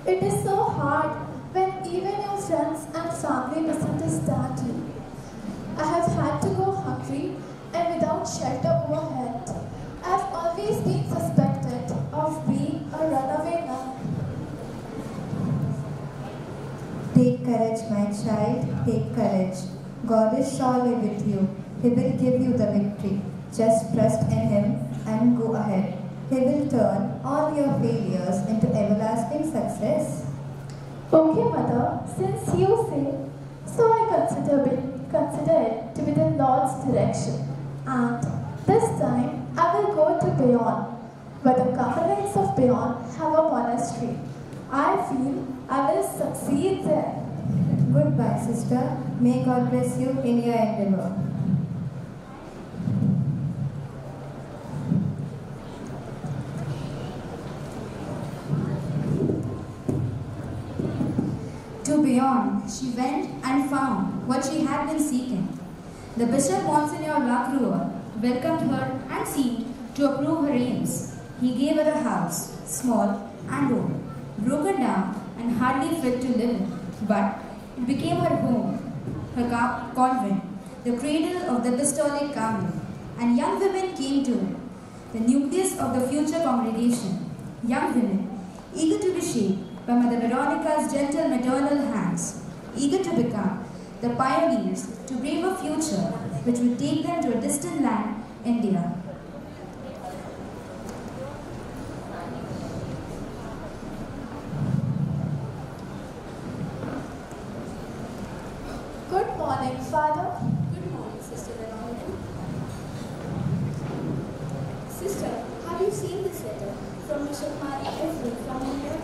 It is so hard when even your friends and family misunderstand you. I have had to go hungry and without shelter overhead. I have always been suspected of being a runaway nun. Take courage, my child, take courage. God is surely with you. He will give you the victory. Just trust in Him and go ahead. He will turn all your failures into everlasting success. Okay, Mother, since you say, so I consider it to be the Lord's direction. And this time, I will go to Beyond, where the Carmelites of Beyond have a monastery. I feel I will succeed there. Goodbye, sister. May God bless you in your endeavor. To Beyond, she went and found what she had been seeking. The Bishop Monsignor Lacroix welcomed her and seemed to approve her aims. He gave her a house, small and old, broken down and hardly fit to live in, but it became her home, her convent, the cradle of the Apostolic Carmel, and young women came to it, the nucleus of the future congregation. Young women, eager to be shaped by Mother Veronica's gentle maternal hands, eager to become the pioneers to brave a future which would take them to a distant land, India. Good morning, Father. Good morning, Sister Veronica. Sister, have you seen this letter from Bishop Mary Ephraim from India?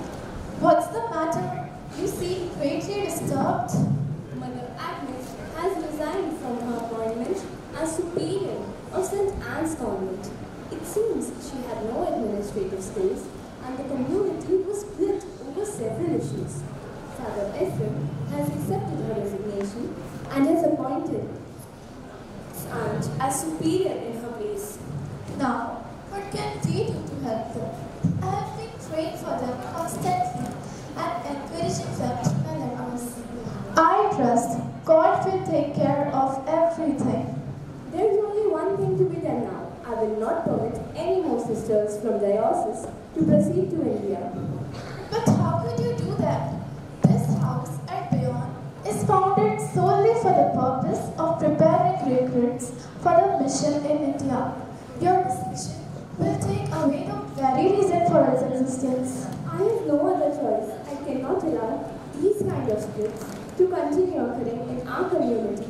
What's the matter? You seem greatly disturbed. Mother Agnes has resigned from her appointment as superior of St. Anne's Convent. It seems she had no administrative skills and the community was split over several issues. Father Ephraim has accepted her resignation and has appointed St. Anne as superior in her place. Now, what can we do to help them? I have been praying for them constantly and encouraging them in my letters. I trust God will take care of everything. There is only one thing to be done now. I will not permit any more sisters from diocese to proceed to India. But how could you do that? This house at Beyond is founded solely for the purpose of preparing recruits for the mission in India. Your decision will take away the very reason for its existence. I have no other choice. I cannot allow these kind of splits to continue occurring in our community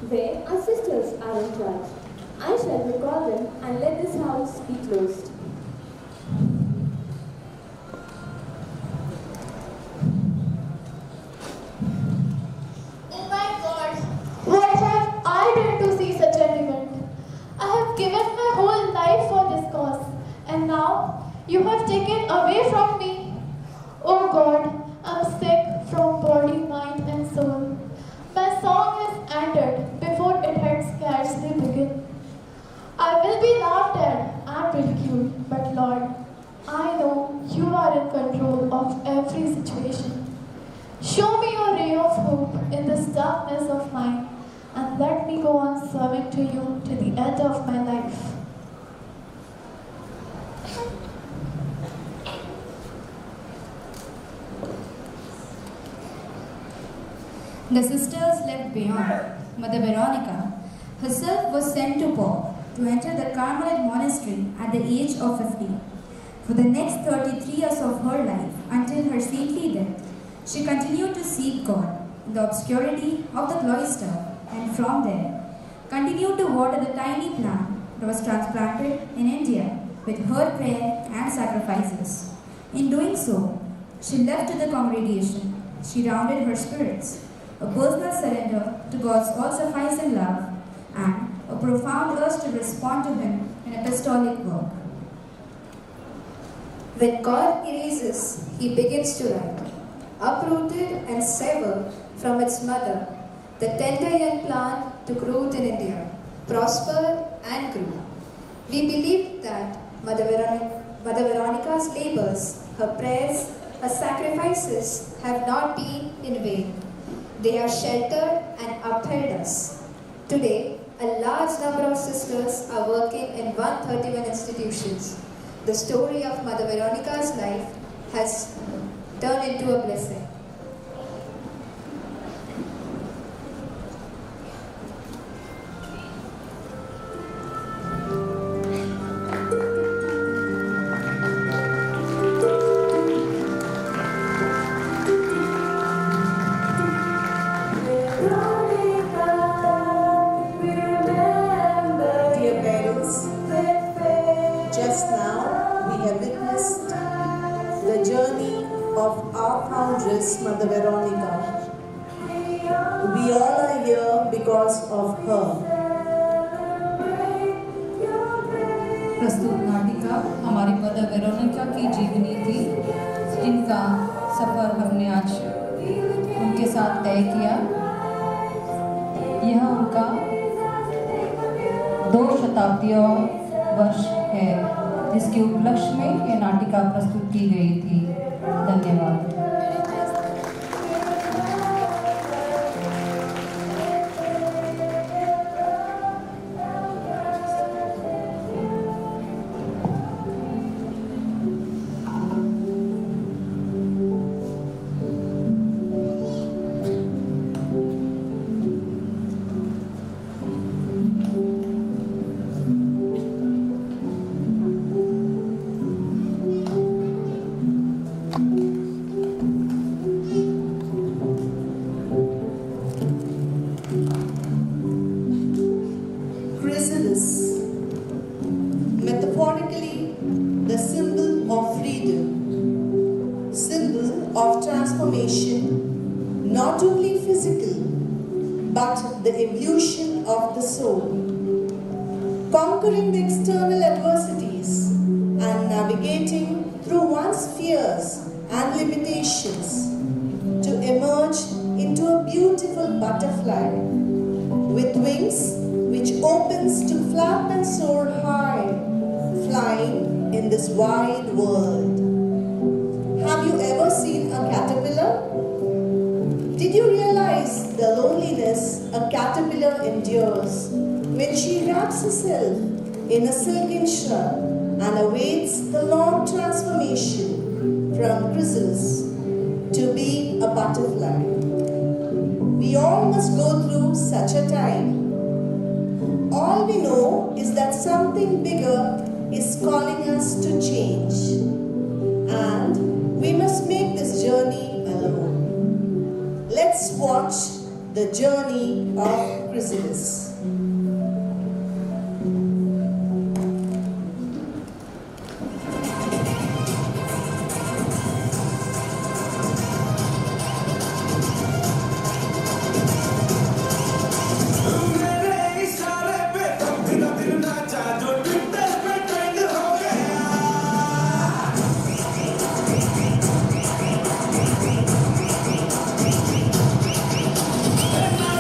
where our sisters are in charge. I shall recall them and let this house be closed. Oh my God, what have I done to see such an event? I have given my whole life for this cause, and now you have taken away from me. Oh God, I'm sick from body, mind and soul. My song is ended before it had scarcely begun. I will be laughed at and ridiculed, but Lord, I know you are in control of every situation. Show me your ray of hope in this darkness of mine, and let me go on serving to you to the end of my life. The sisters left Beyond. Mother Veronica, herself was sent to Paul to enter the Carmelite monastery at the age of 50. For the next 33 years of her life, until her saintly death, she continued to seek God in the obscurity of the cloister, and from there, continued to water the tiny plant that was transplanted in India with her prayer and sacrifices. In doing so, she left to the congregation. She rounded her spirits, a personal surrender to God's all-sufficing love, and a profound urge to respond to Him in apostolic work. When God erases, He begins to write. Uprooted and severed from its mother, the tender young plant took root in India, prospered and grew. We believe that Mother Veronica's labors, her prayers, her sacrifices have not been in vain. They have sheltered and upheld us. Today, a large number of sisters are working in 131 institutions. The story of Mother Veronica's life has turned into a blessing. Foundress, Mother Veronica. We all are here because of her. प्रस्तुत नाटिका हमारी mother Veronica की जीवनी थी, जिनका सफ़र हमने आज उनके साथ तय किया। यह उनका 2 शताब्दियों वर्ष है, जिसके उपलक्ष्य में यह नाटिका प्रस्तुत की गई थी। धन्यवाद। Chrysalis, metaphorically the symbol of freedom, symbol of transformation, not only physical but the evolution of the soul, conquering the external adversities and navigating through one's fears and limitations to emerge into a beautiful butterfly with wings which opens to flap and soar high, flying in this wide world. Have you ever seen a caterpillar? Did you realize the loneliness a caterpillar endures when she wraps herself in a silken shroud and awaits the long transformation from chrysalis to be a butterfly? We all must go through such a time. All we know is that something bigger is calling us to change, and we must make this journey alone. Let's watch the journey of Chrysalis.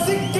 Sit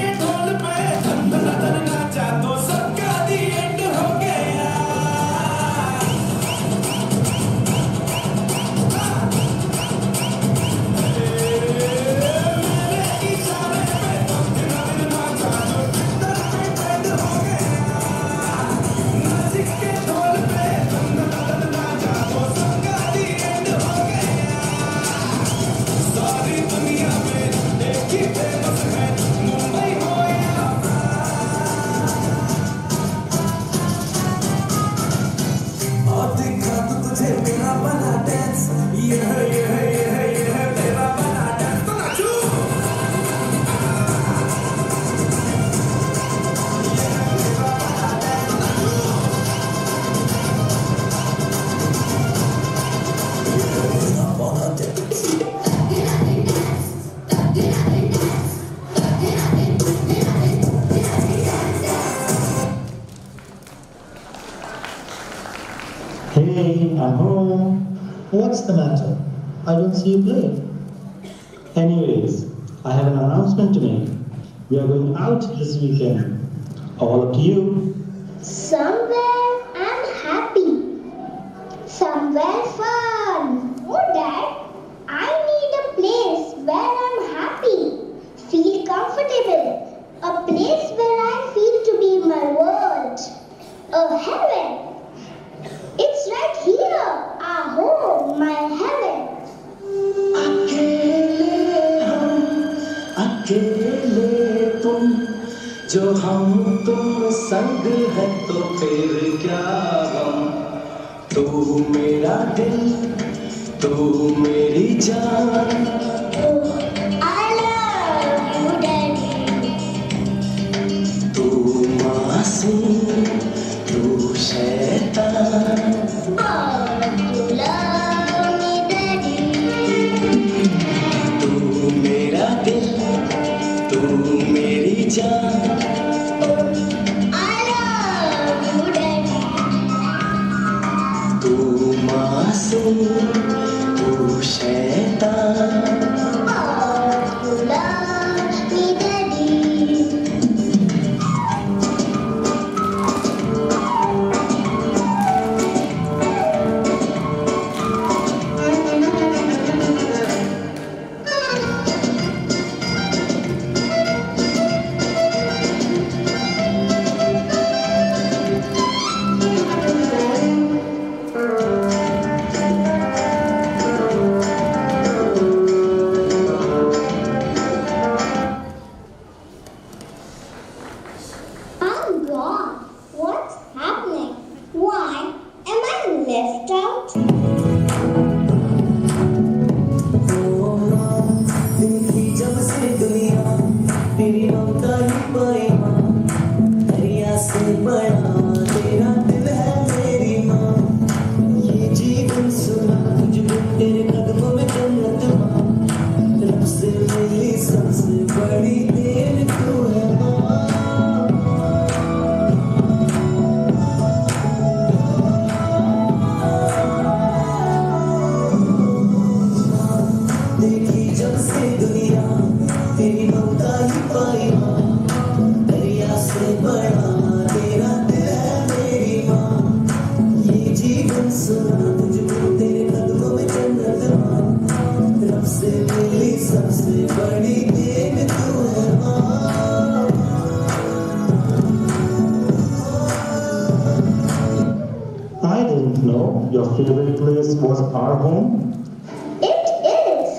Hey, I'm home. What's the matter? I don't see you play. Anyways, I have an announcement to make. We are going out this weekend. All up to you. Somewhere I'm happy. Somewhere fun. Oh, Dad, I need a place where I'm happy. Feel comfortable. A place where I feel to be my world. A heaven. It's right here. Our home, my heaven. अकेले तुम जो हम तुम संग है तो फिर क्या हम तू मेरा दिल तू मेरी जान I love you, Daddy. तू मासूम तू शैतान You love me, Daddy. तू मेरा दिल तू मेरी जान I love you, Daddy. तू मासूम तू शैतान You love me, Daddy. I'm gone. What's happening? Why am I left out? देखी जब से दुनिया तेरी ममता ही परिमा दरिया से बड़ा तेरा दिल है मेरी माँ ये जीवन सुना तुझको तेरे कदमों में जन्नत माँ रब से मिली सबसे बड़ी देन तू है माँ देखी जब से दुनिया तेरी ममता ही पाई माँ दरिया से बड़ा तेरा दिल है मेरी माँ ये जीवन सुना तुझको तेरे कदमों में जन्नत माँ रब से मिली सबसे बड़ी देन तू है माँ I didn't know your favorite place was our home. It is.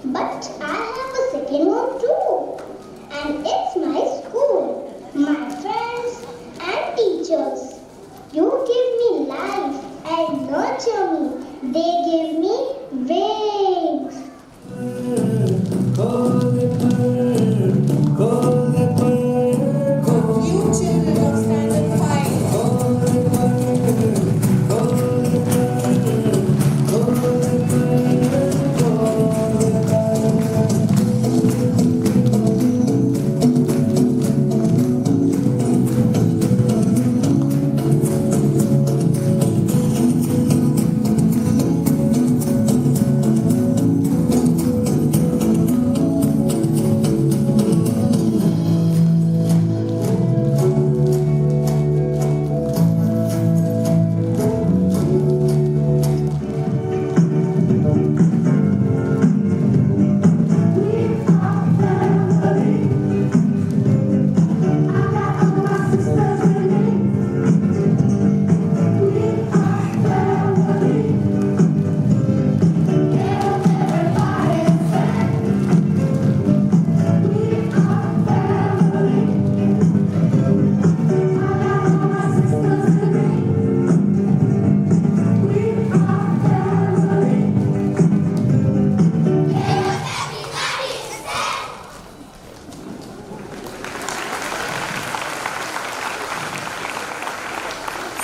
But I have a second one too. And it's my school, my friends and teachers. You give me life and nurture me. They give me wings. You children of Standard 5.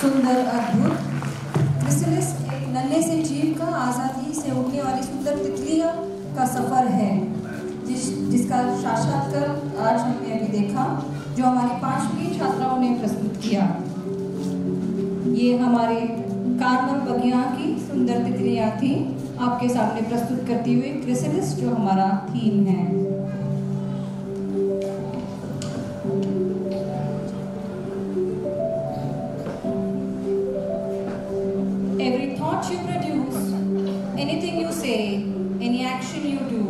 सुंदर अद्भुत chrysalis एक नन्हे से जीव का आज़ादी से उड़ने वाली सुंदर तितलियां का सफ़र है जिसका साक्षात्कार आज हमने अभी देखा जो हमारी 5वीं छात्राओं ने प्रस्तुत किया। ये हमारे कार्मल बगिया की सुंदर तितलियां थी आपके सामने प्रस्तुत करती हुई क्रिसलिस जो हमारा थीम है। Every thought you produce, anything you say, any action you do,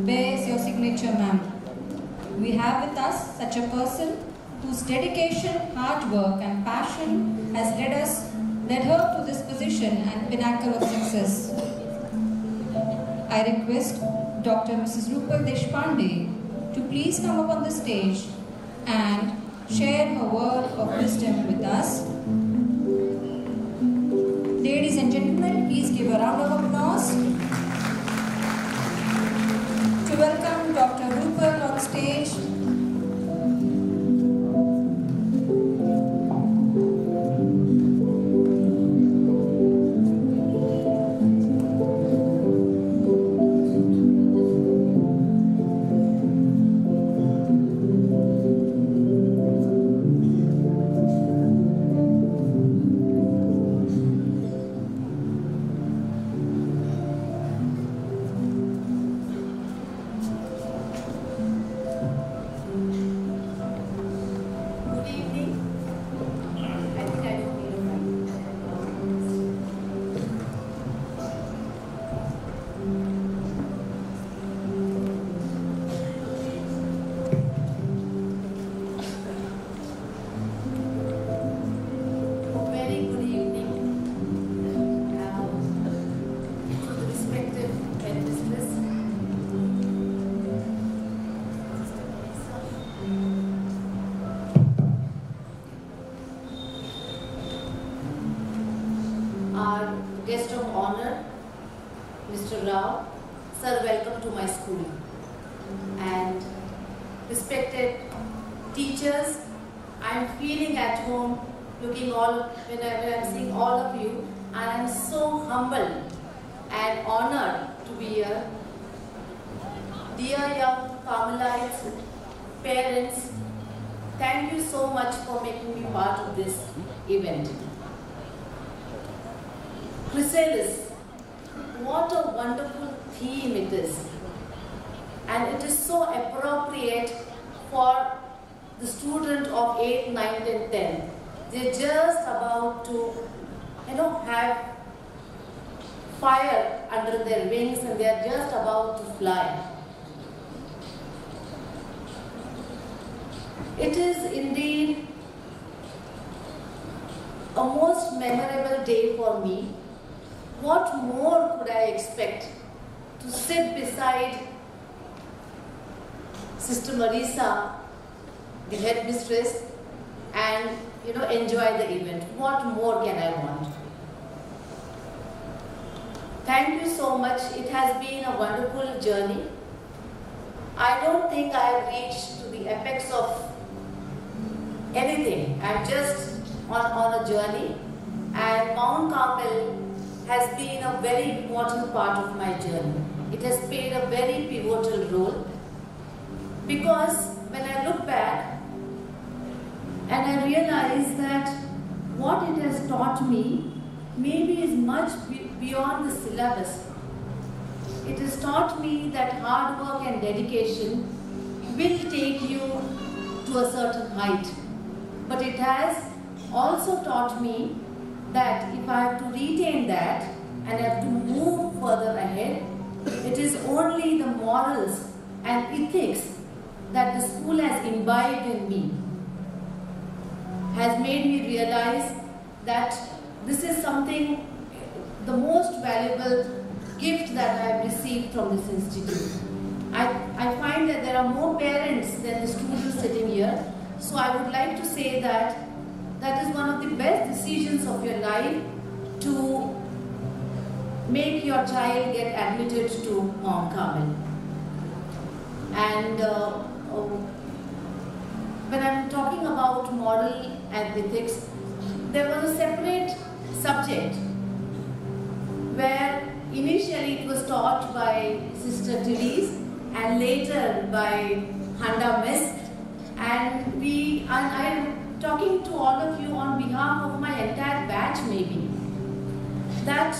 bears your signature, ma'am. We have with us such a person whose dedication, hard work and passion has led her to this position and pinnacle of success. I request Dr. Mrs. Rupal Deshpande to please come up on the stage and share her word of wisdom with us. Ladies and gentlemen, please give a round of applause to welcome Dr. Rupal on stage. Guest of honor, Mr. Rao, sir, welcome to my school. And respected teachers, I'm feeling at home looking when I'm seeing all of you, and I'm so humbled and honored to be here. Dear young Carmelites, parents, thank you so much for making me part of this event. Chrysalis, what a wonderful theme it is, and it is so appropriate for the student of 8th, 9th and 10th. They're just about to, have fire under their wings and they're just about to fly. It is indeed a most memorable day for me. What more could I expect to sit beside Sister Marisa, the headmistress, and enjoy the event? What more can I want? Thank you so much. It has been a wonderful journey. I don't think I have reached to the apex of anything. I'm just on a journey, and Mount Carmel has been a very important part of my journey. It has played a very pivotal role, because when I look back and I realize that what it has taught me maybe is much beyond the syllabus. It has taught me that hard work and dedication will take you to a certain height. But it has also taught me that if I have to retain that and I have to move further ahead, it is only the morals and ethics that the school has imbibed in me has made me realize that this is something, the most valuable gift that I have received from this institute. I find that there are more parents than the students sitting here, so I would like to say that that is one of the best decisions of your life, to make your child get admitted to Mount Carmel. And when I'm talking about moral and ethics, there was a separate subject where initially it was taught by Sister Therese and later by Handa Miss, and I'm talking to all of you on behalf of my entire batch maybe. that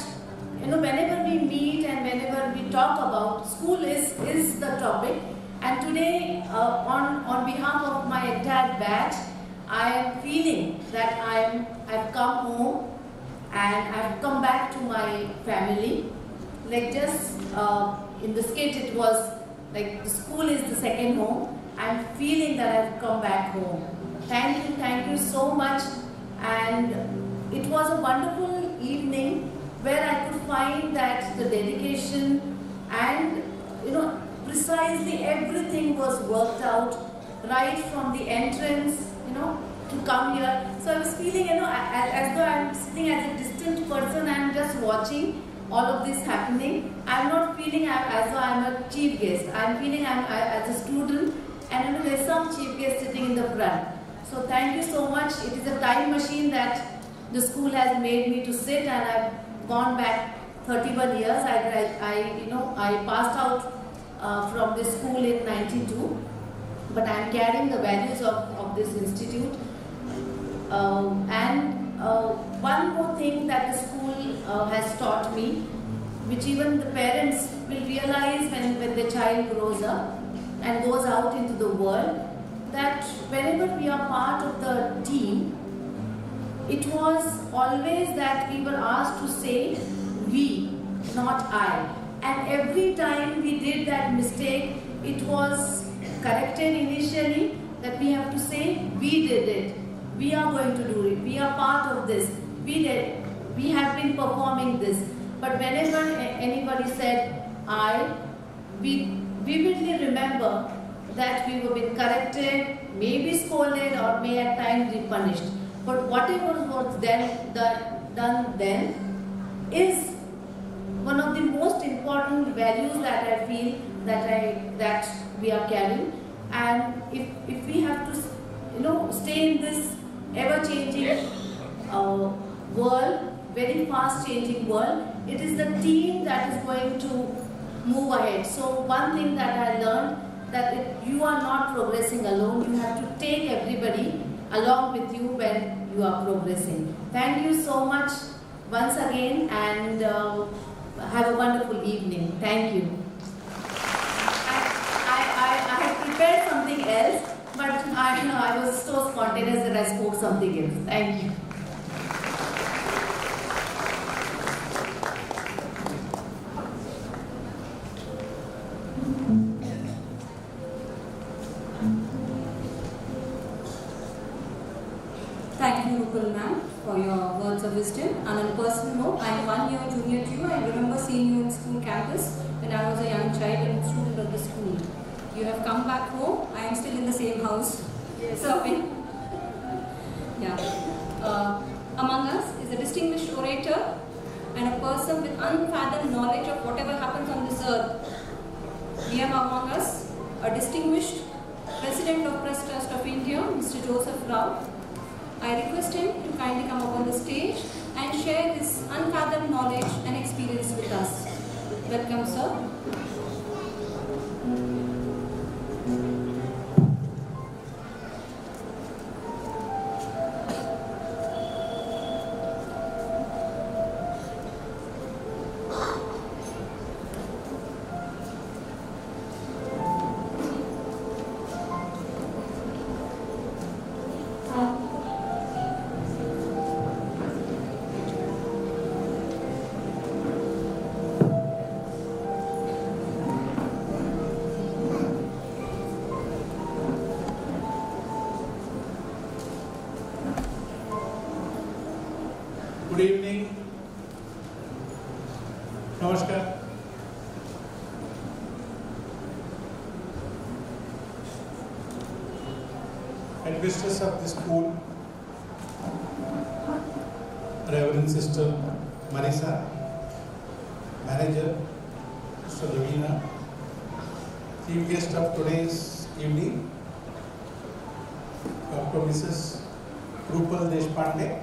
whenever we meet and whenever we talk about school is the topic. And today, on behalf of my entire batch, I am feeling that I've come home and I've come back to my family. Like just in the skit, it was like the school is the second home. I'm feeling that I've come back home. Thank you so much. And it was a wonderful evening where I could find that the dedication and precisely everything was worked out right from the entrance, to come here. So I was feeling, as though I'm sitting as a distant person and just watching all of this happening. I'm not feeling as though I'm a chief guest. I'm feeling I'm as a student, and there's some chief guest sitting in the front. So thank you so much. It is a time machine that the school has made me to sit, and I've gone back 31 years. I passed out from this school in 92, but I'm carrying the values of this institute. One more thing that the school has taught me, which even the parents will realize when the child grows up and goes out into the world, that whenever we are part of the team, it was always that we were asked to say we, not I. And every time we did that mistake, it was corrected initially that we have to say we did it, we are going to do it, we are part of this, we did, we have been performing this. But whenever anybody said I, we vividly remember that we were being corrected, maybe scolded, or may at times be punished. But whatever was done then is one of the most important values that I feel that we are carrying. And if we have to stay in this ever-changing world, very fast-changing world, it is the team that is going to move ahead. So one thing that I learned, that you are not progressing alone, you have to take everybody along with you when you are progressing. Thank you so much once again, and have a wonderful evening. Thank you. I had prepared something else, but I was so spontaneous that I spoke something else. Thank you. Thank you, Rupal ma'am, for your words of wisdom. And on a personal note, I am 1 year junior to you. I remember seeing you in school campus when I was a young child and student of the school. You have come back home. I am still in the same house. Yes. Serving. Yeah. Among us is a distinguished orator and a person with unfathomed knowledge of whatever happens on this earth. We have among us a distinguished President of Press Trust of India, Mr. Joseph Rao. I request him to kindly come up on the stage and share his unfathomed knowledge and experience with us. Welcome, sir. Good evening. Namaskar. Headmistress of the school, Reverend Sister Marisa, Manager, Mr. Ravina, Chief Guest of today's evening, Dr. Mrs. Rupal Deshpande,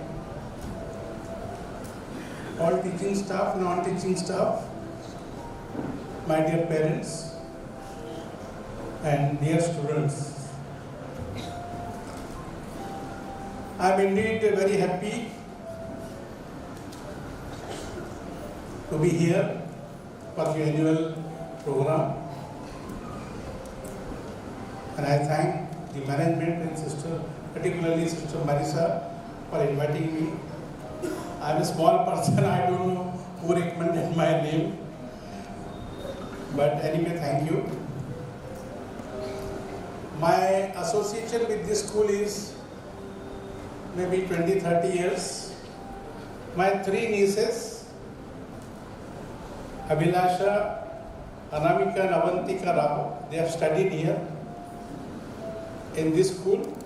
all teaching staff, non-teaching staff, my dear parents, and dear students. I am indeed very happy to be here for the annual program. And I thank the management and sister, particularly Sister Marisa, for inviting me. I'm a small person, I don't know who recommended my name. But anyway, thank you. My association with this school is maybe 20-30 years. My three nieces, Abhilasha, Anamika and Avantika Rao, they have studied here in this school.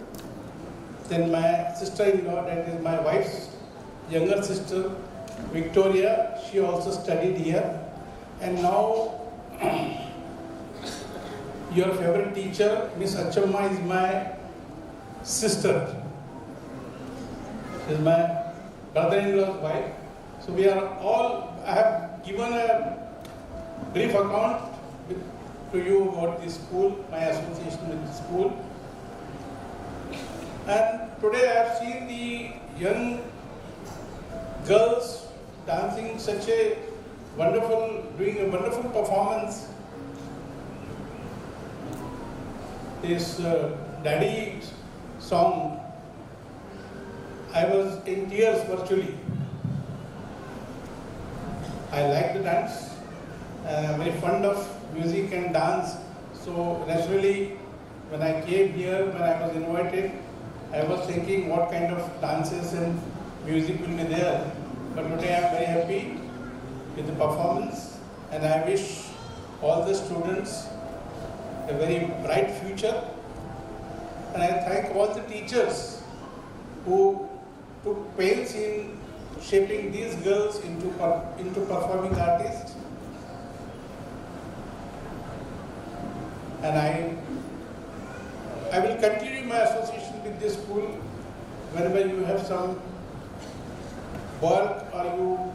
Then my sister-in-law, that is my wife's younger sister, Victoria, she also studied here. And now, your favorite teacher, Miss Achamma, is my sister. She is my brother-in-law's wife. So we are all, I have given a brief account to you about the school, my association with the school. And today I have seen the young girls dancing such a wonderful, doing a wonderful performance. This Daddy song, I was in tears virtually. I like the dance. I'm very fond of music and dance. So naturally, when I came here, when I was invited, I was thinking what kind of dances and music will be there. But today I am very happy with the performance, and I wish all the students a very bright future. And I thank all the teachers who took pains in shaping these girls into performing artists. And I will continue my association with this school whenever you have some work or you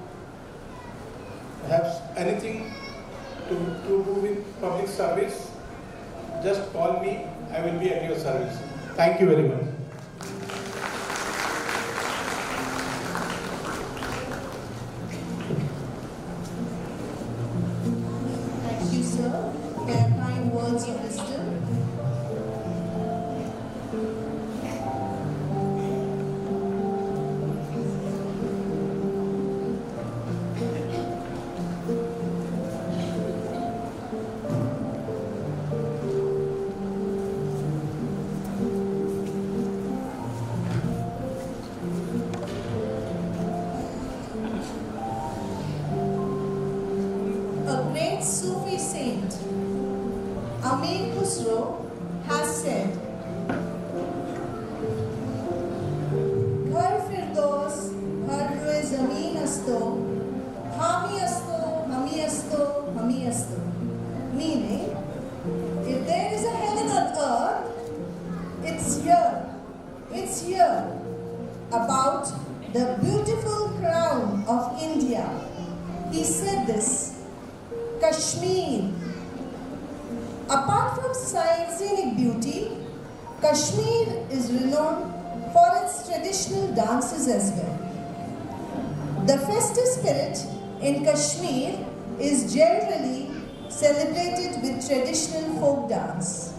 have anything to do with public service, just call me, I will be at your service. Thank you very much. Thank you, sir, for your kind words of wisdom. Sufi saint, Amir Khusro, has said, Ghar Firdos, Ghar Rue Zameen Asto, Hami Asto, Hami Asto, Hami Asto. Meaning, if there is a heaven on earth, it's here. It's here. About the beautiful crown of India. He said this. Kashmir. Apart from scenic beauty, Kashmir is renowned for its traditional dances as well. The festive spirit in Kashmir is generally celebrated with traditional folk dance.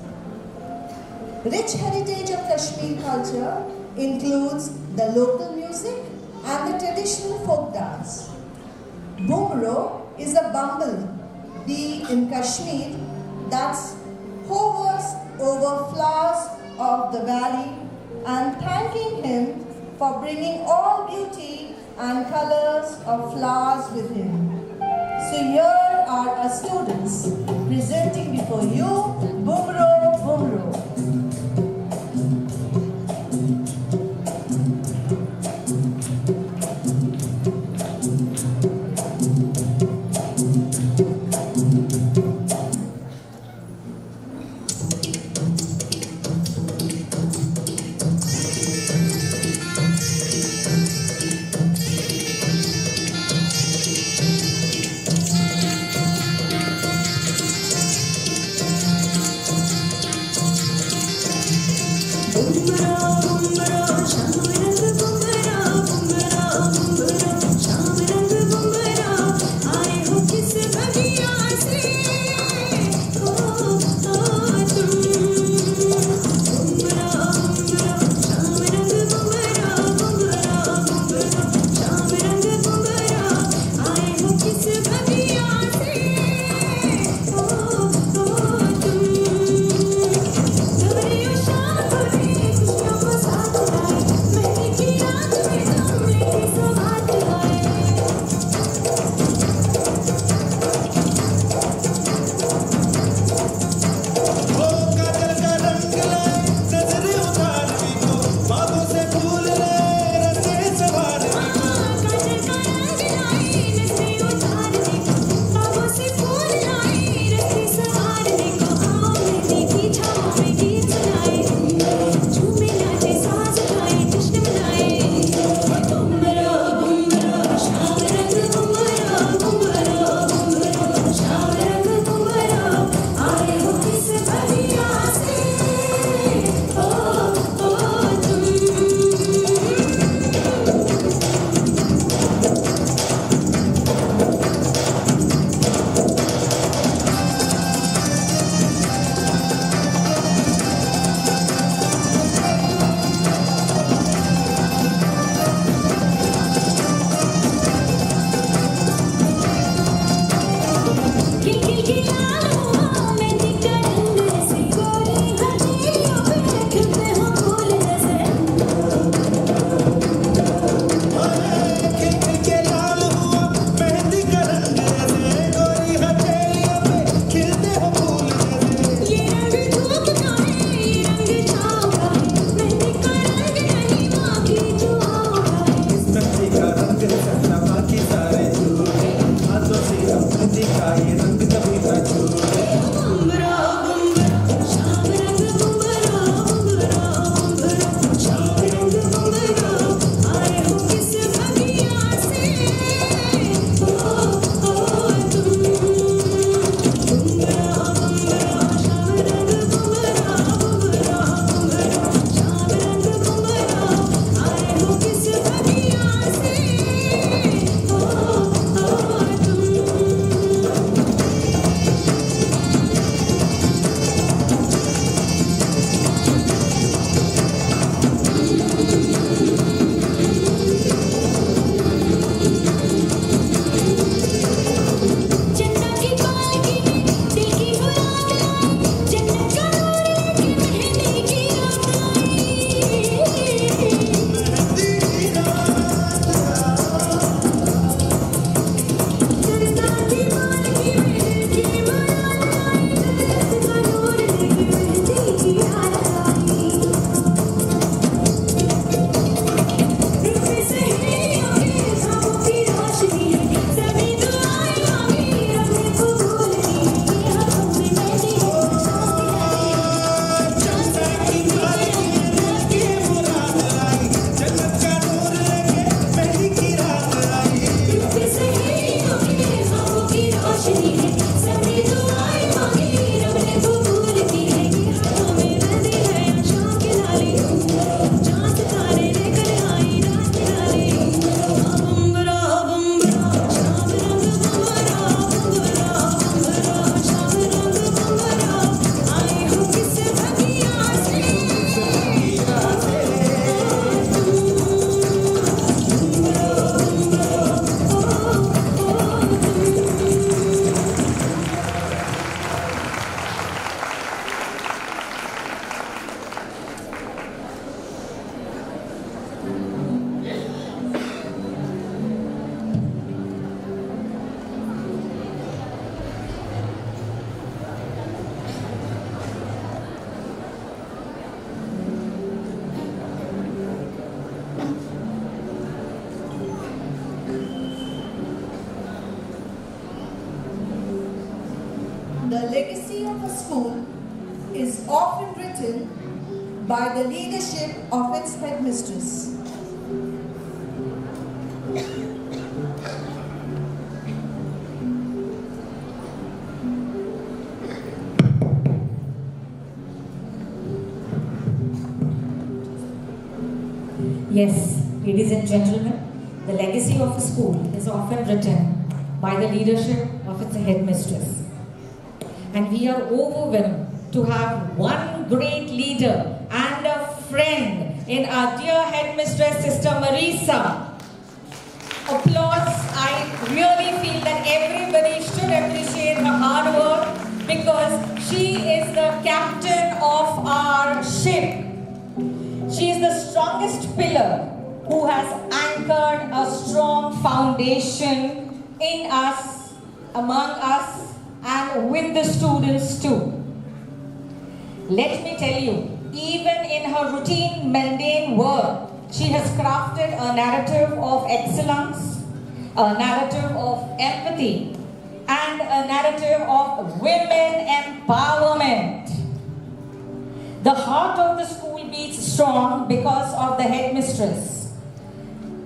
Rich heritage of Kashmir culture includes the local music and the traditional folk dance. Bumro is a bumblebee in Kashmir that hovers over flowers of the valley and thanking him for bringing all beauty and colors of flowers with him. So here are our students presenting before you Bumro Bumro. The legacy of a school is often written by the leadership of its headmistress. Yes, ladies and gentlemen, the legacy of a school is often written by the leadership of its headmistress. And we are overwhelmed to have one great leader and a friend in our dear headmistress, Sister Marisa. Applause. I really feel that everybody should appreciate her hard work because she is the captain of our ship. She is the strongest pillar who has anchored a strong foundation in us, among us, and with the students too. Let me tell you, even in her routine, mundane work, she has crafted a narrative of excellence, a narrative of empathy, and a narrative of women empowerment. The heart of the school beats strong because of the headmistress.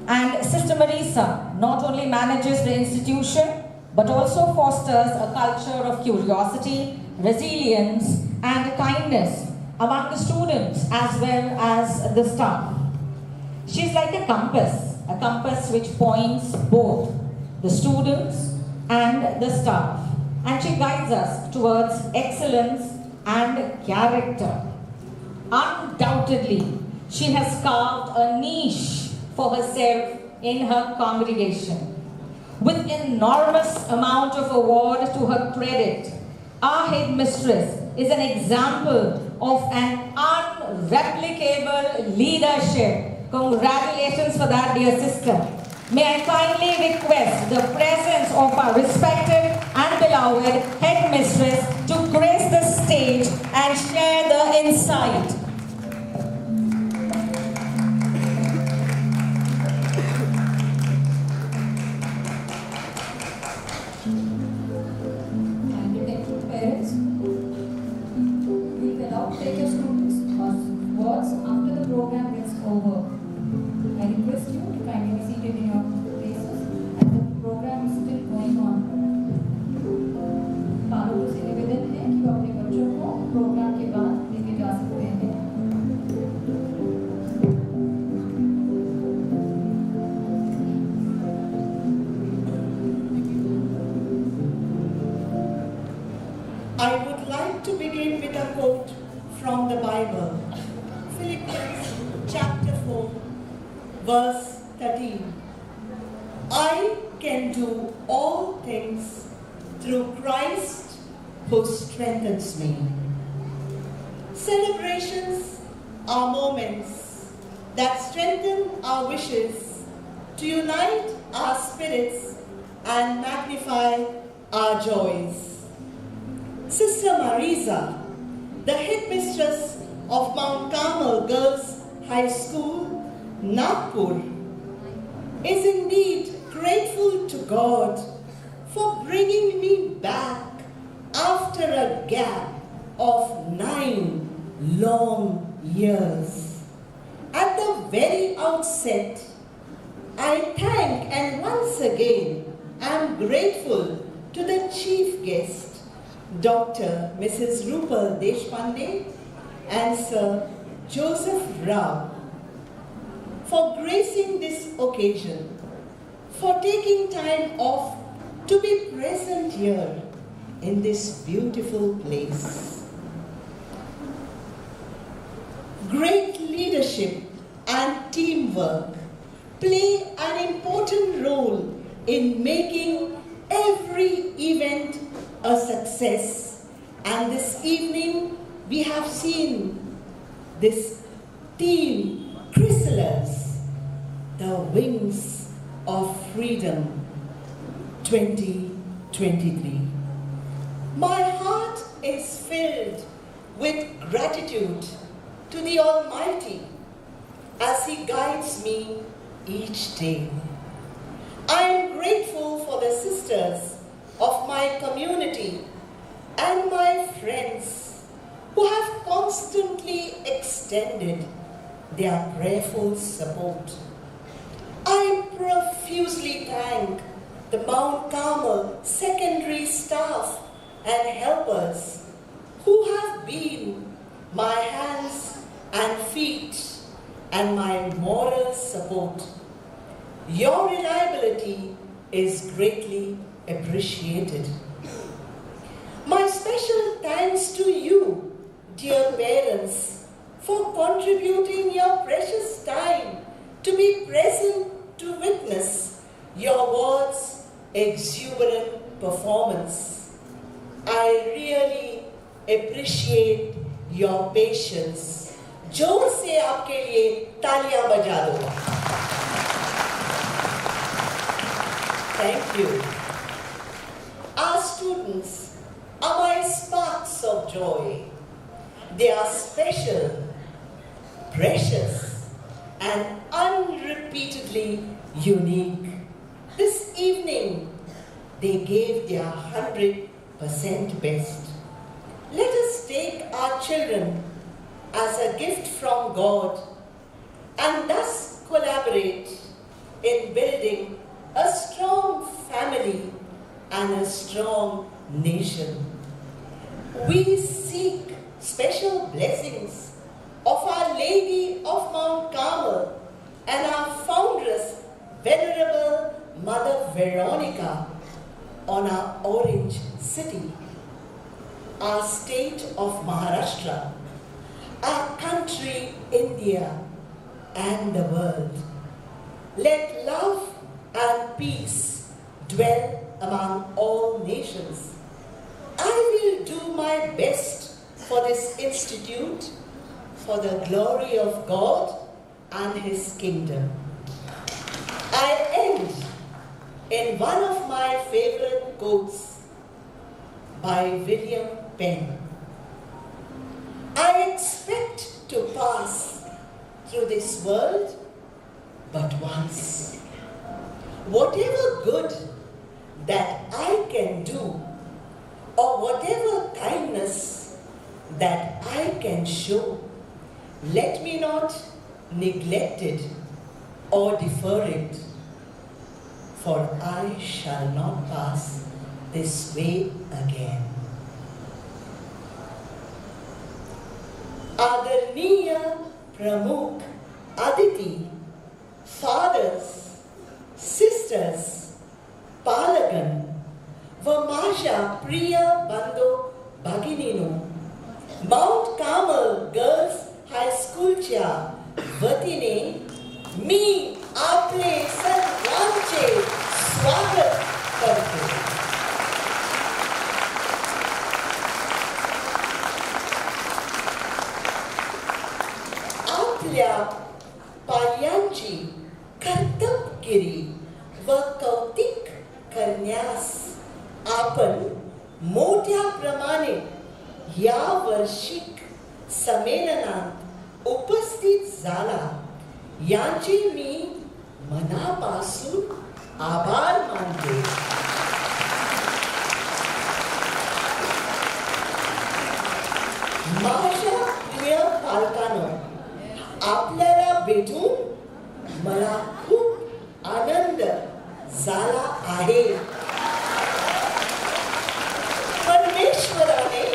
And Sister Marisa not only manages the institution, but also fosters a culture of curiosity, resilience, and kindness among the students as well as the staff. She's like a compass which points both the students and the staff. And she guides us towards excellence and character. Undoubtedly, she has carved a niche for herself in her congregation. With enormous amount of award to her credit, our headmistress is an example of an unreplicable leadership. Congratulations for that, dear sister. May I kindly request the presence of our respected and beloved headmistress to grace the stage and share the insight. Parents, we will now take your students words after the program gets over. I request you to kindly be seated in your places as the program is still going on. पालकों से निवेदन है कि वो अपने बच्चों को programme के बाद लेके जा सकते हैं. I would like to begin with a quote from the Bible, Philippians chapter 4, verse 13. I can do all things through Christ who strengthens me. Celebrations are moments that strengthen our wishes to unite our spirits and magnify our joys. Sister Marisa, the headmistress of Mount Carmel Girls High School, Nagpur, is indeed grateful to God for bringing me back after a gap of 9 long years. At the very outset, I thank and once again am grateful to the chief guest, Dr. Mrs. Rupal Deshpande and Sir Joseph Rao, for gracing this occasion, for taking time off to be present here in this beautiful place. Great leadership and teamwork play an important role in making every event a success, and this evening we have seen this theme, Chrysalis, the Wings of Freedom 2023. My heart is filled with gratitude to the Almighty as He guides me each day. I am grateful for the sisters of my community and my friends who have constantly extended their prayerful support. I profusely thank the Mount Carmel secondary staff and helpers who have been my hands and feet and my moral support. Your reliability is greatly appreciated. My special thanks to you, dear parents, for contributing your precious time to be present to witness your ward's exuberant performance. I really appreciate your patience. जोर से आपके लिए तालियां बजा दो. Thank you. Our students are my sparks of joy. They are special, precious, and unrepeatedly unique. This evening, they gave their 100% best. Let us take our children as a gift from God and thus collaborate in building a strong family and a strong nation. We seek special blessings of Our Lady of Mount Carmel and our Foundress, Venerable Mother Veronica, on our Orange City, our state of Maharashtra, our country India, and the world. Let love and peace dwell among all nations. I will do my best for this institute, for the glory of God and His kingdom. I end in one of my favorite quotes by William Penn. I expect to pass through this world but once. Whatever good that I can do, or whatever kindness that I can show, let me not neglect it or defer it, for I shall not pass this way again. Adarniya Pramukh Aditi, fathers, sisters, Palagan, Vamasha Priya Bando Bhagininu, Mount Carmel Girls High School च्या वतीने मी आपले सर्वांचे स्वागत करते. आपल्या पायांची कर्तबगिरी व कौतिक करण्यास आपण मोठ्या प्रमाणे या वर्षिक संमेलनात उपस्थित झाला यांचे मी मनापासून आभार मानते. माझ्या प्रिय पालकांनो, आपल्याला भेटून मला खूप आनंद झाला आहे. परमेश्वराने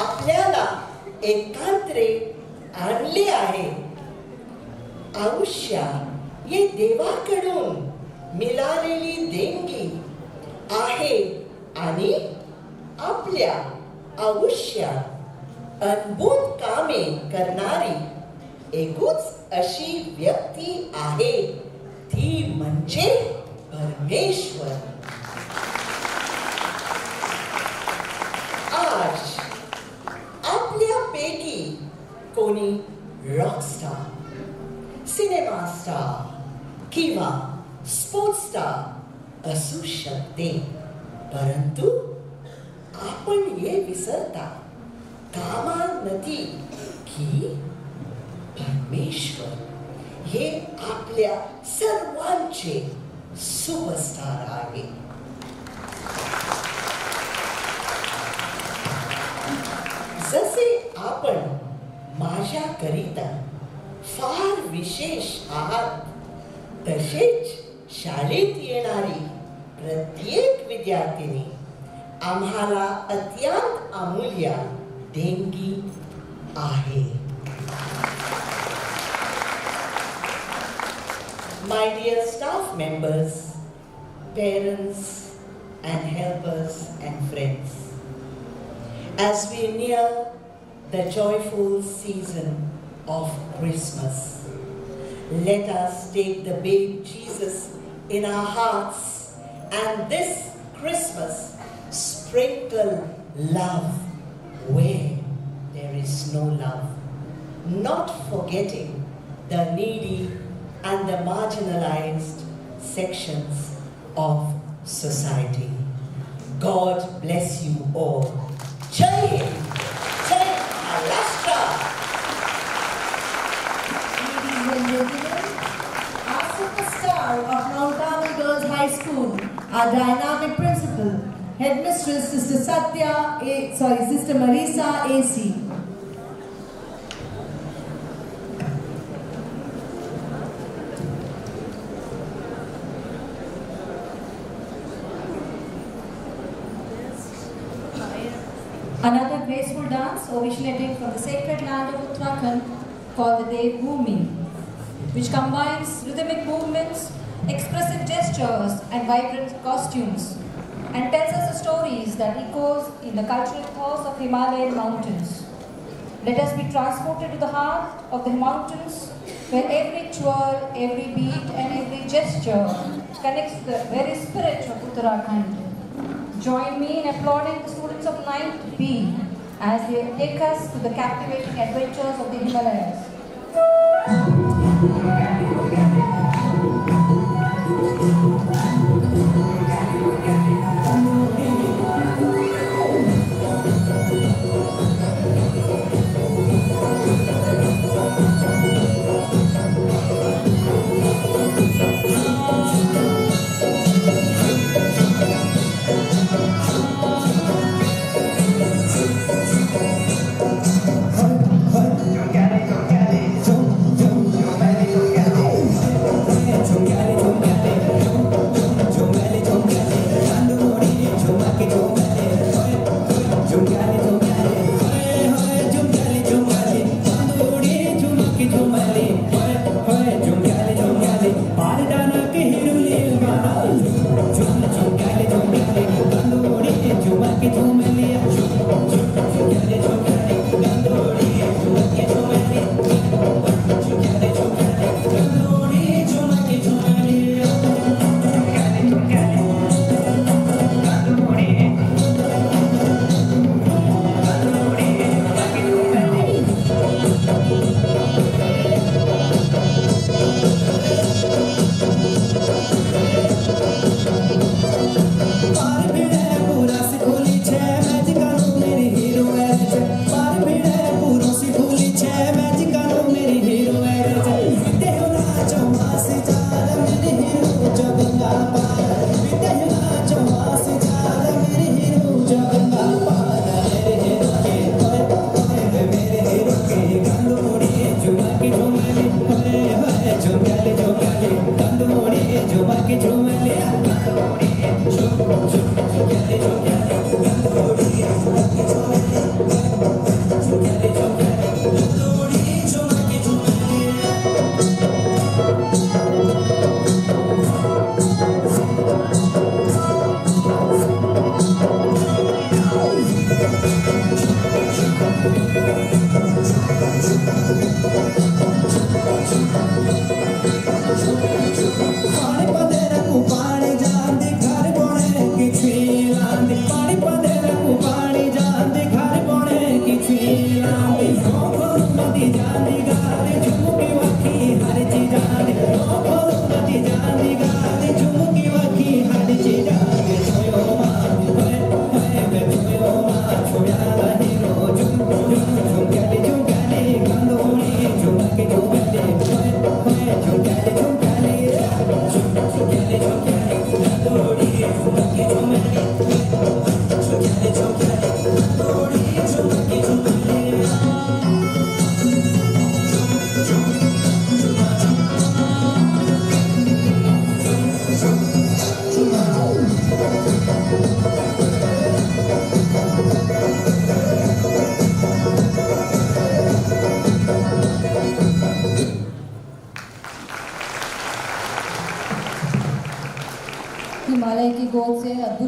आपल्याला एकांतरे आणले आहे. आयुष्य हे देवाकडून मिळालेली देणगी आहे आणि आपल्या आयुष्यात अद्भुत कामे करणारी एकच अशी व्यक्ती आहे, ती म्हणजे परमेश्वर. आज आपल्यापैकी कोणी रॉकस्टार, सिनेमा स्टार किंवा स्पोर्ट्स स्टार असू शकते, परंतु आपण हे विसरता कामा नये की परमेश्वर हे आपल्या सर्वांचे सुपरस्टार आहे. करिता फार विशेष आहात. तसेच शाळेत येणारी प्रत्येक विद्यार्थिनी आम्हाला अत्यंत अमूल्य देणगी आहे. My dear staff members, parents and helpers and friends, as we near the joyful season of Christmas, let us take the babe Jesus in our hearts and this Christmas sprinkle love where there is no love, not forgetting the needy and the marginalized sections of society. God bless you all. Jai Hind, Jai Maharashtra. Ladies and gentlemen, our superstar of Carmel Girls High School, our dynamic principal, headmistress Sister Marisa AC. Another graceful dance originating from the sacred land of Uttarakhand called the Dev Bhumi, which combines rhythmic movements, expressive gestures and vibrant costumes and tells us the stories that echoes in the cultural ethos of Himalayan mountains. Let us be transported to the heart of the mountains where every twirl, every beat and every gesture connects to the very spirit of Uttarakhand. Join me in applauding the students of 9th B as they take us to the captivating adventures of the Himalayas.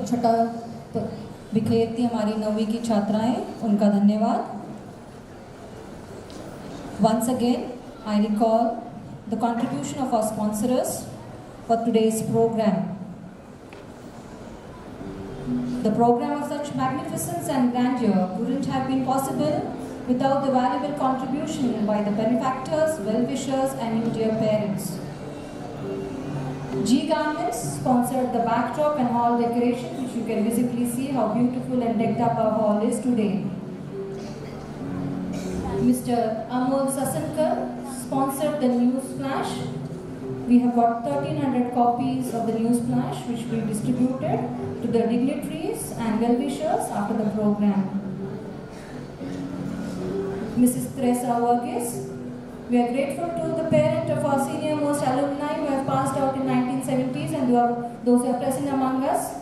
छटा बिखेरती हमारी 9वीं की छात्राएं, उनका धन्यवाद. Once again, I recall the contribution of our sponsors for today's program. The program of such magnificence and grandeur wouldn't have been possible without the valuable contribution by the benefactors, well-wishers and you dear parents. G Garments sponsored the backdrop and hall decoration, which you can visibly see how beautiful and decked up our hall is today. Mr. Amol Sasankar sponsored the news flash. We have got 1300 copies of the news flash which we distributed to the dignitaries and well-wishers after the program. Mrs. Teresa Varghese, we are grateful to the parent of our senior most alumni who have passed out in 1970s and those who are present among us,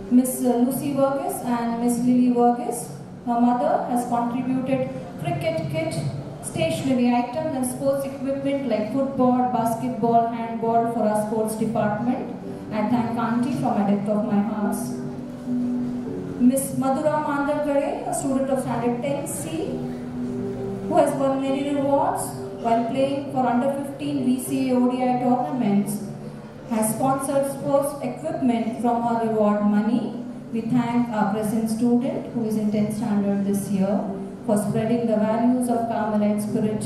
Miss Lucy Varghese and Miss Lily Varghese. Her mother has contributed cricket kit, stationery items and sports equipment like football, basketball, handball for our sports department. I thank Auntie from the depth of my heart. Miss Madhura Mandagade, a student of standard 10C, who has won many rewards while playing for under 15 VCA ODI tournaments, has sponsored sports equipment from her reward money. We thank our present student who is in 10th standard this year for spreading the values of Carmelite spirit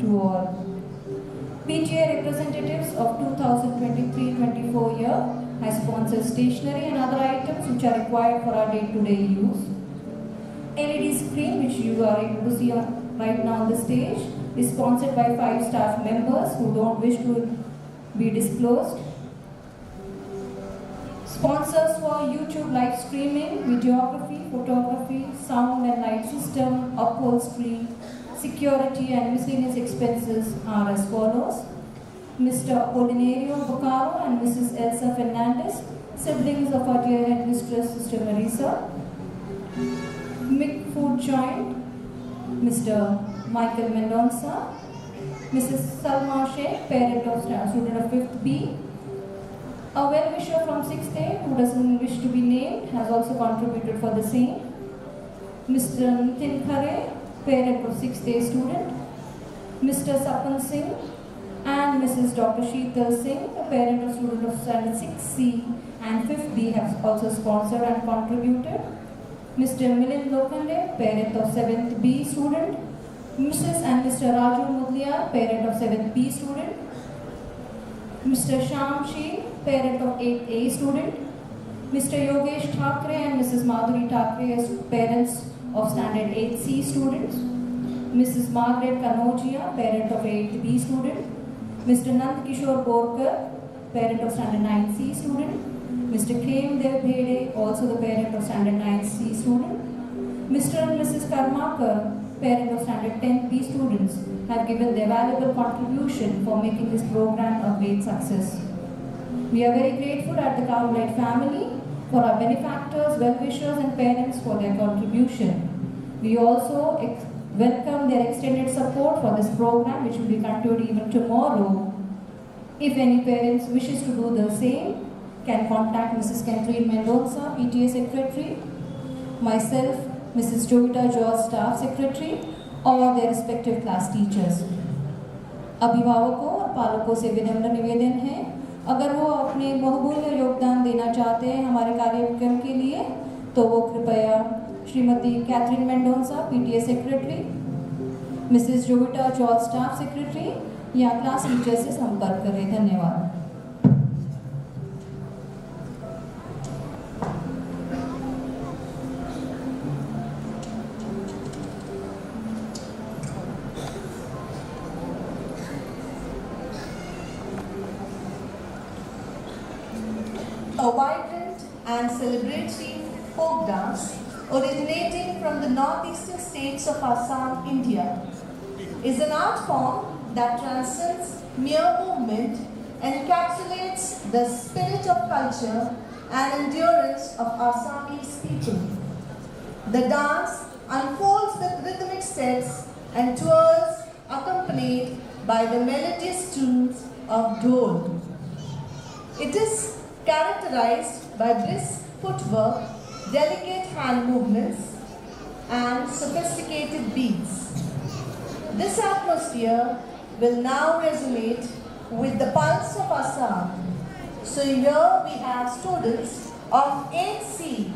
to all. PTA representatives of 2023-24 year has sponsored stationery and other items which are required for our day-to-day use. LED screen, which you are able to see right now on the stage, is sponsored by 5 staff members who don't wish to be disclosed. Sponsors for YouTube live streaming, videography, photography, sound and light system, upholstery, security and miscellaneous expenses are as follows. Mr. Apolinario Bocaro and Mrs. Elsa Fernandez, siblings of our dear headmistress, Sister Marisa. Mick Food Joint, Mr. Michael Mendonça, Mrs. Salma Sheikh, parent of student of 5th B. A well-wisher from 6th A who doesn't wish to be named has also contributed for the same. Mr. Nitin Khare, parent of 6th A student. Mr. Sapan Singh and Mrs. Dr. Sheetal Singh, a parent of student of standard 6C and 5th B, have also sponsored and contributed. Mr. Milind Lokande, parent of 7th B student. Mrs. and Mr. Raju Mudliar, parent of 7th B student. Mr. Sham Sheen, parent of 8th A student. Mr. Yogesh Thakre and Mrs. Madhuri Thakre as parents of standard 8C students. Mrs. Margaret Kanojia, parent of 8th B student. Mr. Nand Kishore Borkar, parent of standard 9C student. Mr. Khem Dev Bhede, also the parent of standard 9C student. Mr. and Mrs. Karmakar, parent of standard 10B students, have given their valuable contribution for making this program a great success. We are very grateful at the Carmelite family for our benefactors, well-wishers and parents for their contribution. We also welcome their extended support for this program, which will be continued even tomorrow. If any parents wishes to do the same, can contact Mrs. Catherine Mendonça, PTA Secretary, myself, Mrs. Jovita George, Staff Secretary, और their respective class teachers. अभिभावकों और पालकों से विनम्र निवेदन है, अगर वो अपने बहुमूल्य योगदान देना चाहते हैं हमारे कार्यक्रम के लिए, तो वो कृपया श्रीमती Catherine Mendonca, PTA secretary, Mrs Jovita George, staff secretary या क्लास टीचर से संपर्क करें. धन्यवाद. A vibrant and celebratory folk dance originating from the northeastern states of Assam, India, is an art form that transcends mere movement and encapsulates the spirit of culture and endurance of Assamese people. The dance unfolds with rhythmic steps and twirls accompanied by the melodious tunes of dhol. It is characterized by brisk footwork, delicate hand movements, and sophisticated beats. This atmosphere will now resonate with the pulse of Assam. So here we have students of 8C.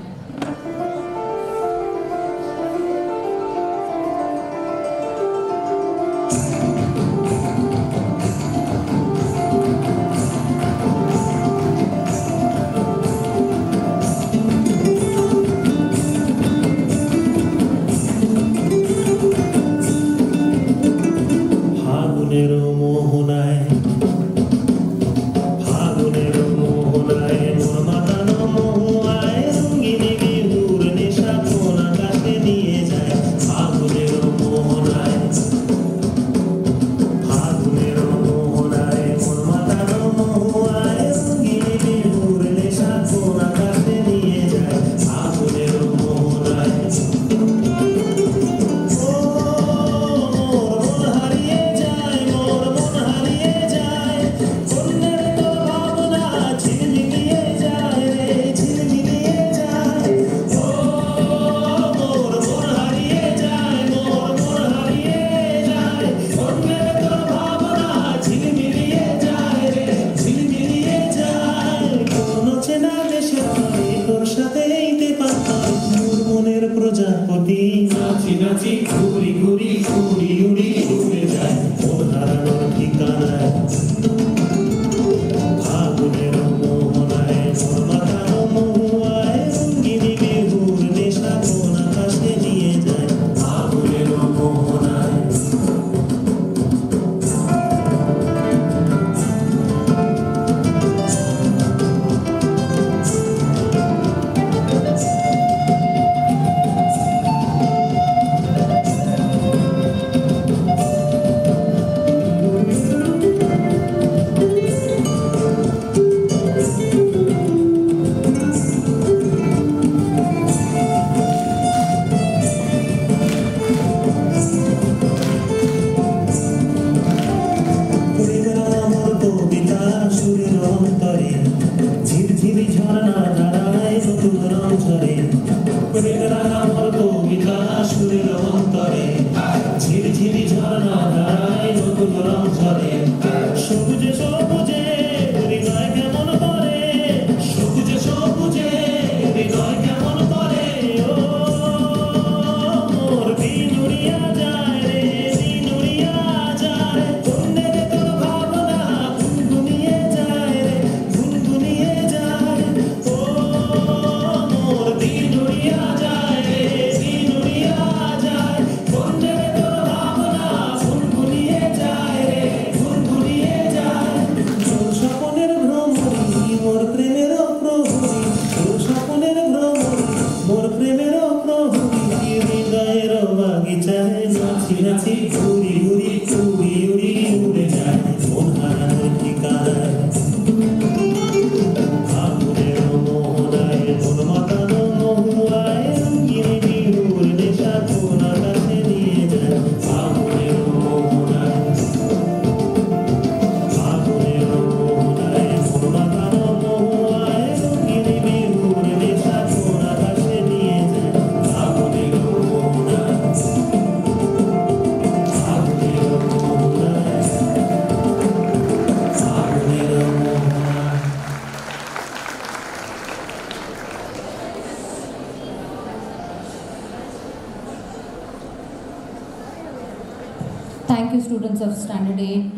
Thank you, students of Standard 8,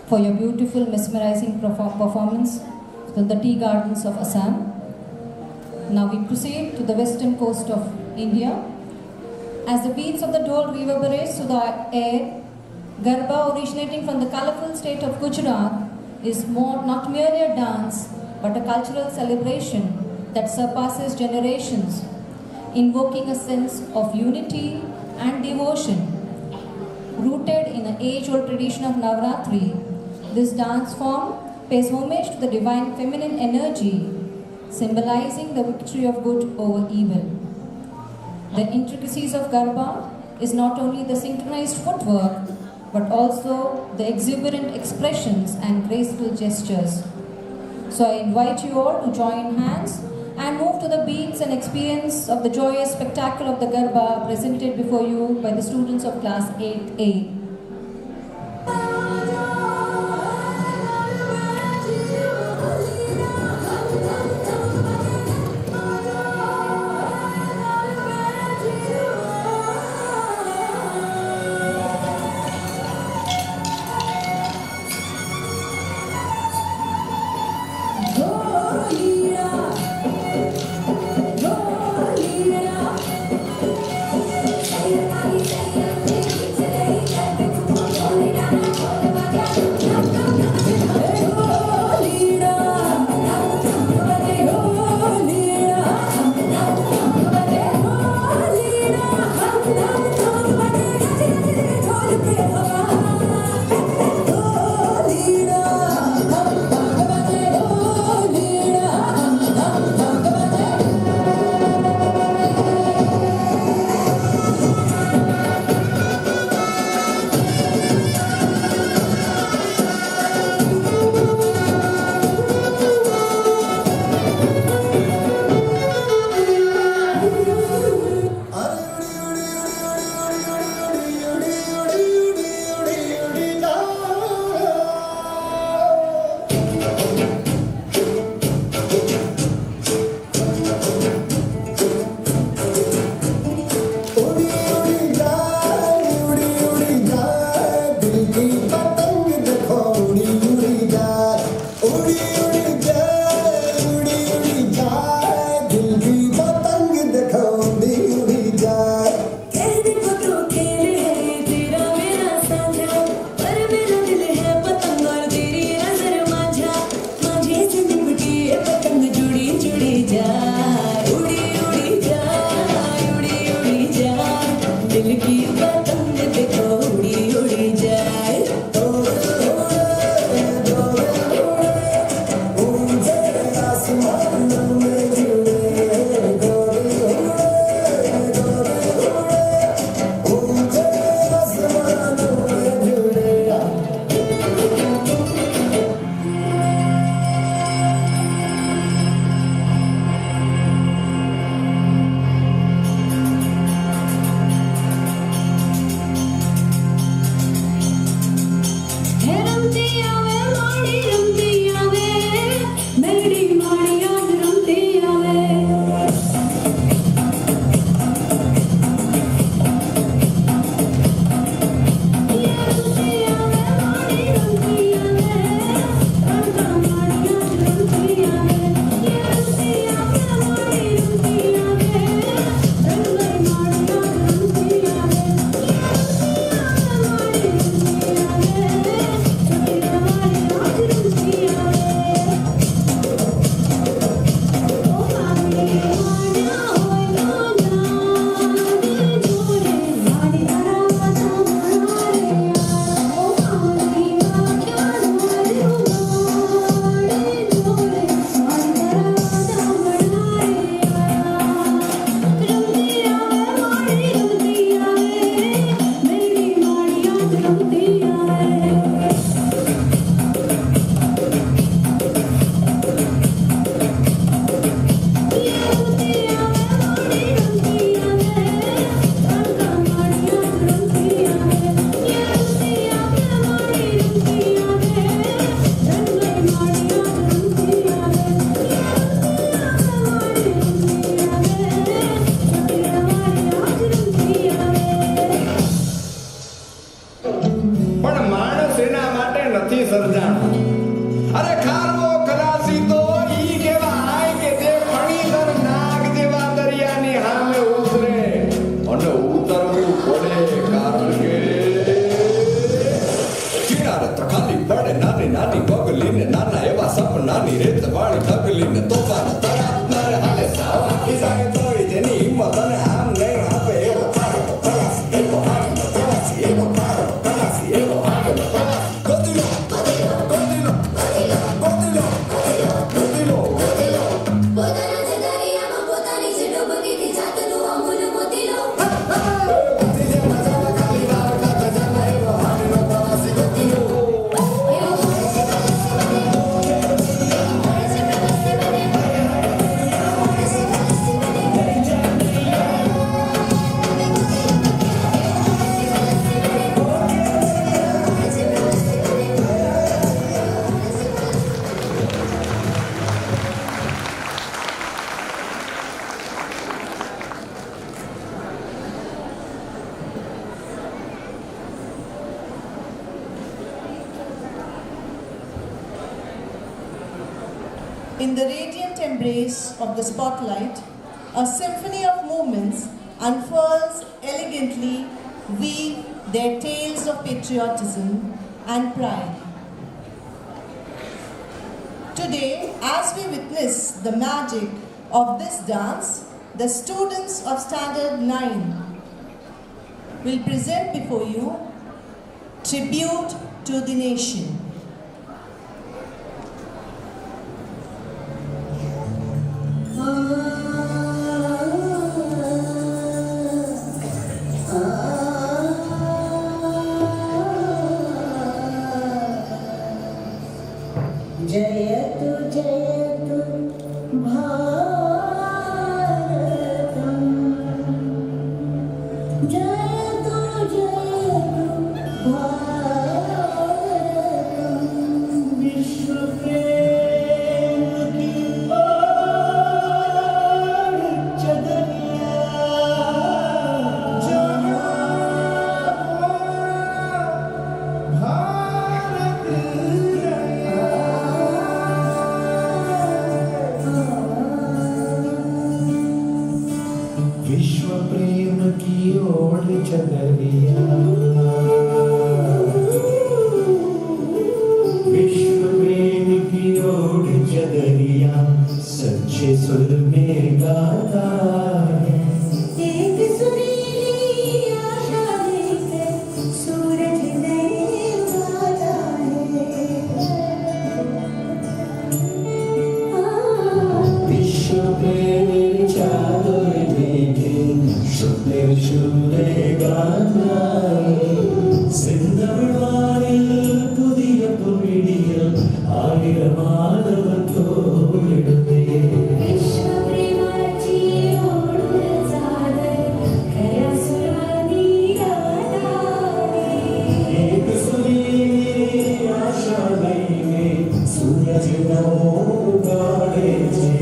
for your beautiful, mesmerizing performance from the tea gardens of Assam. Now we proceed to the western coast of India. As the beats of the dole reverberates through the air, Garba, originating from the colorful state of Gujarat, is not merely a dance, but a cultural celebration that surpasses generations, invoking a sense of unity and devotion. Rooted in an age-old tradition of Navratri, this dance form pays homage to the divine feminine energy, symbolizing the victory of good over evil. The intricacies of Garba is not only the synchronized footwork, but also the exuberant expressions and graceful gestures. So I invite you all to join hands and move to the beats and experience of the joyous spectacle of the Garba presented before you by the students of class 8A. in the radiant embrace of the spotlight, a symphony of movements unfurls elegantly, weave their tales of patriotism and pride. Today, as we witness the magic of this dance, the students of Standard 9 will present before you Tribute to the Nation. जयतु जयतु भारतम जयतु जयतु भारतम विश्व प्रेम की ओर चदरिया विश्व प्रेम की ओर चदरिया विश्व प्रेम की ओर चदरिया सच्चे सुर में गाता है एक सुरीली आशा लेकर सूरज नए उगाता है विश्व प्रेम चादर शुक्ले शुक्ले गाना सिंधवारिल पुदिय पुविडियल आगिरमानवतो विडुते विश्व प्रेमाची ओढ सादर कया सुरवानी गाता एक सुरीली आशा लईने सूरज नवो उगाडे छे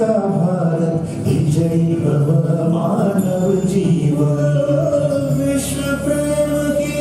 का भारत हिजड़ी भव मानव जीवन विश्व प्रेम की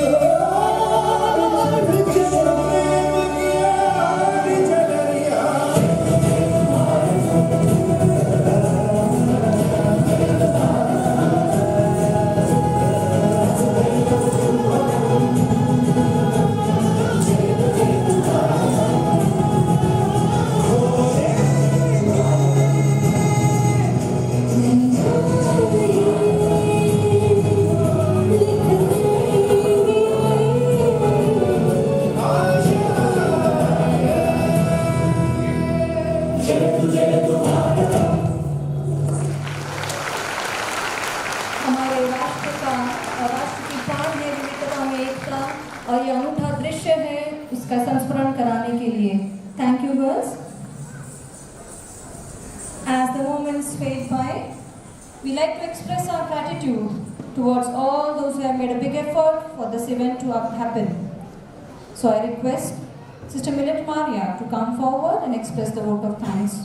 हमारे राष्ट्र की प्राण है विविधता में एकता और ये अनूठा दृश्य है उसका संस्मरण कराने के लिए thank you girls As the moments fade by, we like to express our gratitude towards all those who have made a big effort for this event to happen. So I request Sister Millet Maria to come forward and express the vote of thanks.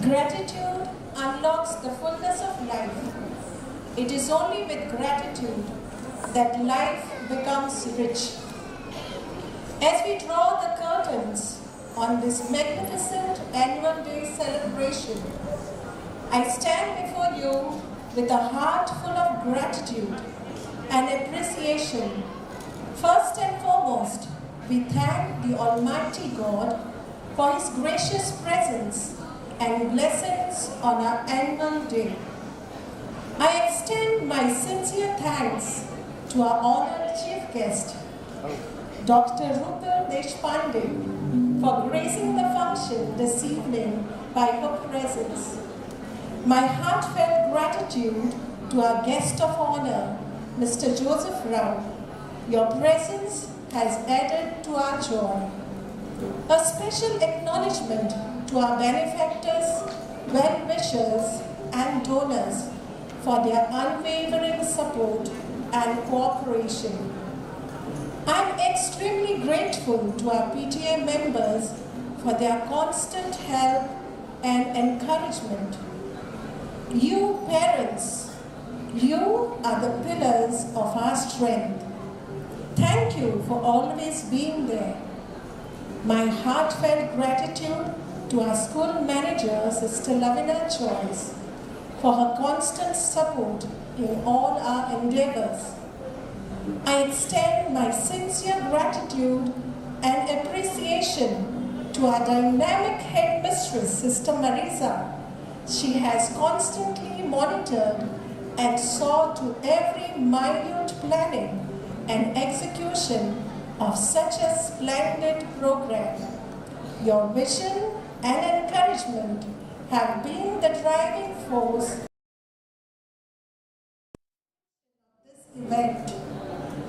Gratitude unlocks the fullness of life. It is only with gratitude that life becomes rich. As we draw the curtains on this magnificent annual day celebration, I stand before you with a heart full of gratitude and appreciation. First and foremost, we thank the Almighty God for His gracious presence and blessings on our annual day. I extend my sincere thanks to our honored chief guest, Dr. Rupal Deshpande, for gracing the function this evening by her presence. My heartfelt gratitude to our guest of honor, Mr. Joseph Rao. Your presence has added to our joy. A special acknowledgement to our benefactors, well-wishers and donors for their unwavering support and cooperation. I am extremely grateful to our PTA members for their constant help and encouragement. You parents, you are the pillars of our strength. Thank you for always being there. My heartfelt gratitude to our school manager, Sister Lavina Choice, for her constant support in all our endeavors. I extend my sincere gratitude and appreciation to our dynamic headmistress, Sister Marisa. She has constantly monitored and saw to every minute planning and execution of such a splendid program. Your vision and encouragement have been the driving force of this event.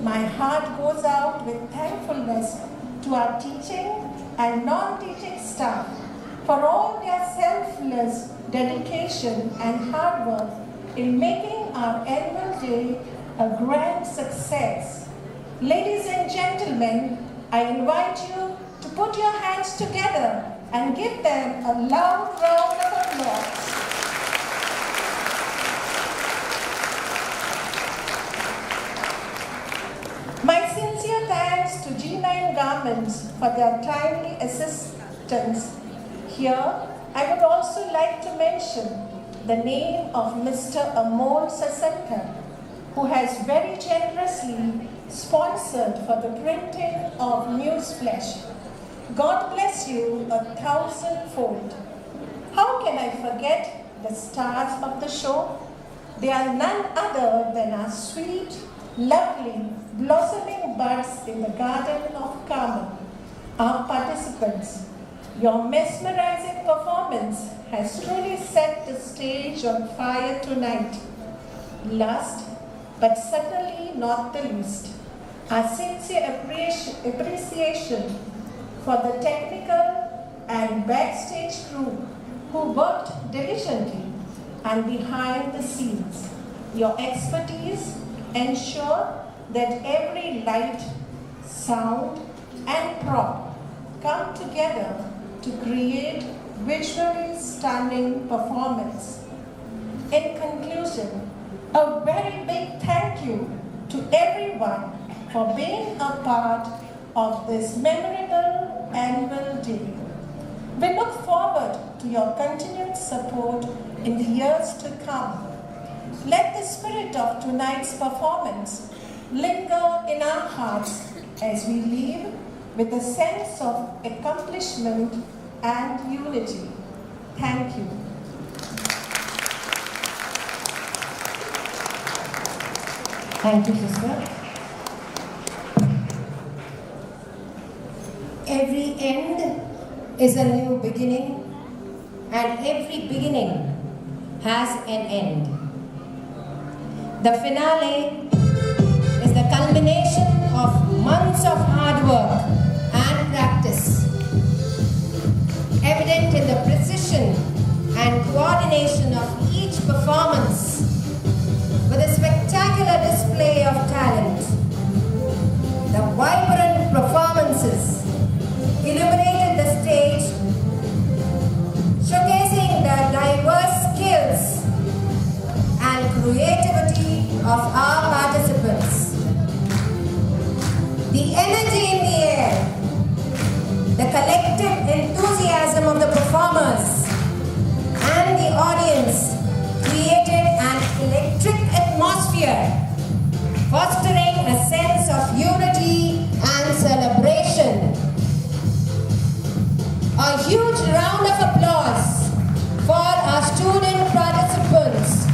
My heart goes out with thankfulness to our teaching and non-teaching staff for all their selfless dedication and hard work in making our annual day a grand success. Ladies and gentlemen, I invite you to put your hands together and give them a loud round of applause. My sincere thanks to G9 Garments for their timely assistance. Here, I would also like to mention the name of Mr. Amol Sasankar, who has very generously sponsored for the printing of Newsflash. God bless you 1,000-fold. How can I forget the stars of the show? They are none other than our sweet, lovely, blossoming buds in the garden of Carmel, our participants. Your mesmerizing performance has truly set the stage on fire tonight. Last, but certainly not the least, our sincere appreciation for the technical and backstage crew who worked diligently and behind the scenes. Your expertise ensure that every light, sound, and prop come together to create visually stunning performance. In conclusion, a very big thank you to everyone for being a part of this memorable annual day. We look forward to your continued support in the years to come. Let the spirit of tonight's performance linger in our hearts as we leave with a sense of accomplishment and unity. Thank you. Thank you, sister. Every end is a new beginning, and every beginning has an end. The finale is the culmination of months of hard work and practice, evident in the precision and coordination of each performance, with a spectacular display of talent. The vibrant performances illuminated the stage, showcasing the diverse skills and creativity of our participants. The energy in the air, the collective enthusiasm of the performers and the audience created an electric atmosphere, fostering a sense of unity and celebration. A huge round of applause for our student participants.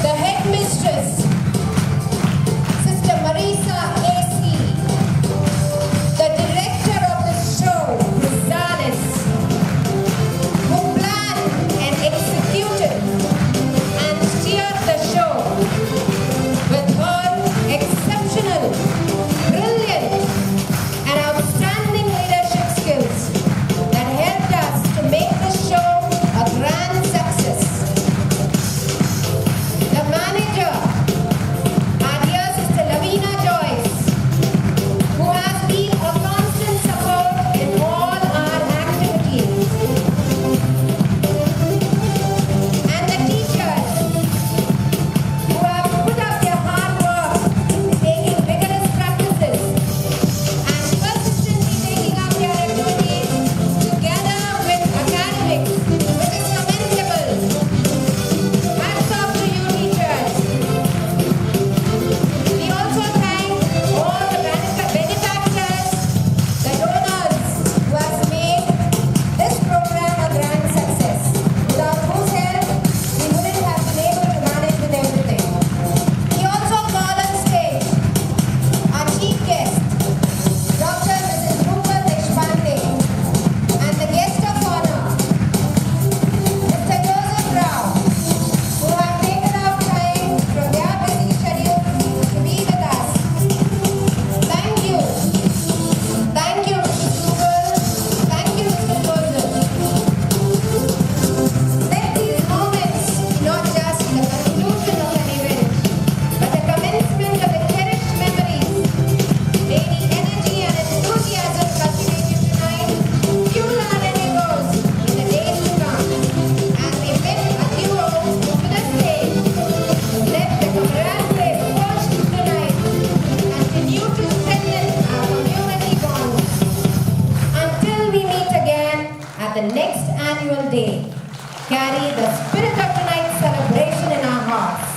The headmistress, Sister Marisa A.C., the director of the show, Chrysalis, who planned and executed and steered the show with her exceptional, brilliant, and outstanding leadership skills that helped us to make the show a grand success. The manager, our dear Sister Lavina Joyce, who has been a constant support in all our activities. And the teachers, who have put up their hard work in taking vigorous practices and persistently taking up their activities together with academics, which is commendable. Hats off to you, teachers. We also thank all the benefactors, the donors who have made this program a grand success, without whose help we wouldn't have been able to manage with everything. We also call on stage our chief guest, Dr. Mrs. Rupal Deshpande, and the guest of honor, Mr. Joseph Rao, who have taken out time from their busy schedule to be with us. Thank you. Thank you, Mrs. Rupal. Thank you, Mr. Joseph. Let these moments be not just the conclusion of an event, but the commencement of the cherished memories. May the energy and enthusiasm cultivated tonight fuel our endeavors in the days to come. As we lift a duo to the stage, let the camaraderie forged tonight continue to strengthen our community bonds. Until we meet again at the next annual day, carry the spirit of tonight's celebration in our hearts.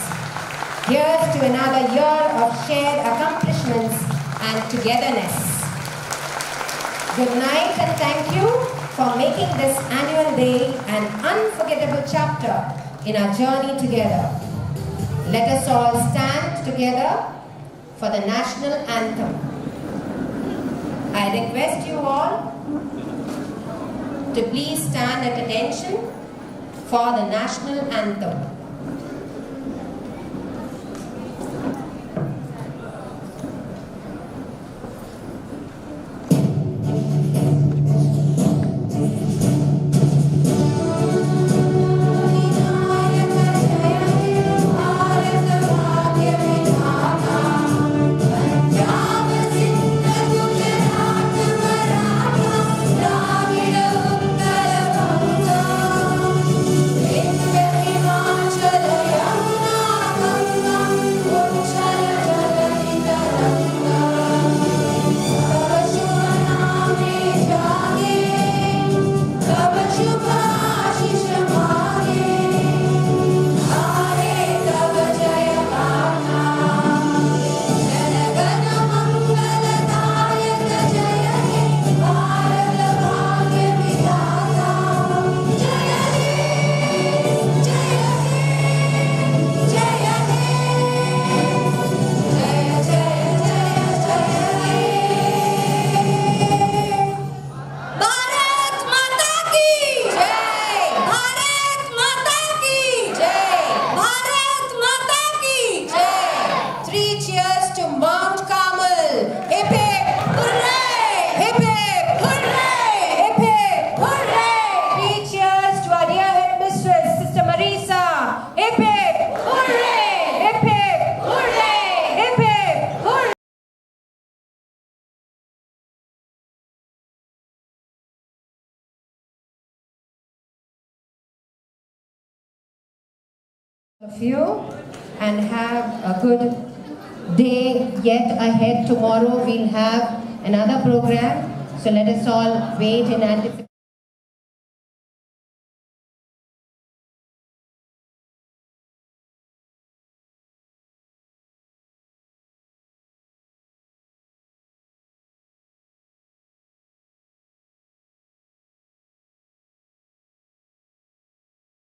Here's to another year of shared accomplishments and togetherness. Good night and thank you for making this annual day an unforgettable chapter in our journey together. Let us all stand together for the national anthem. I request you all to please stand at attention for the national anthem. of you and have a good day yet ahead. Tomorrow we'll have another program, so let us all wait in anticipation.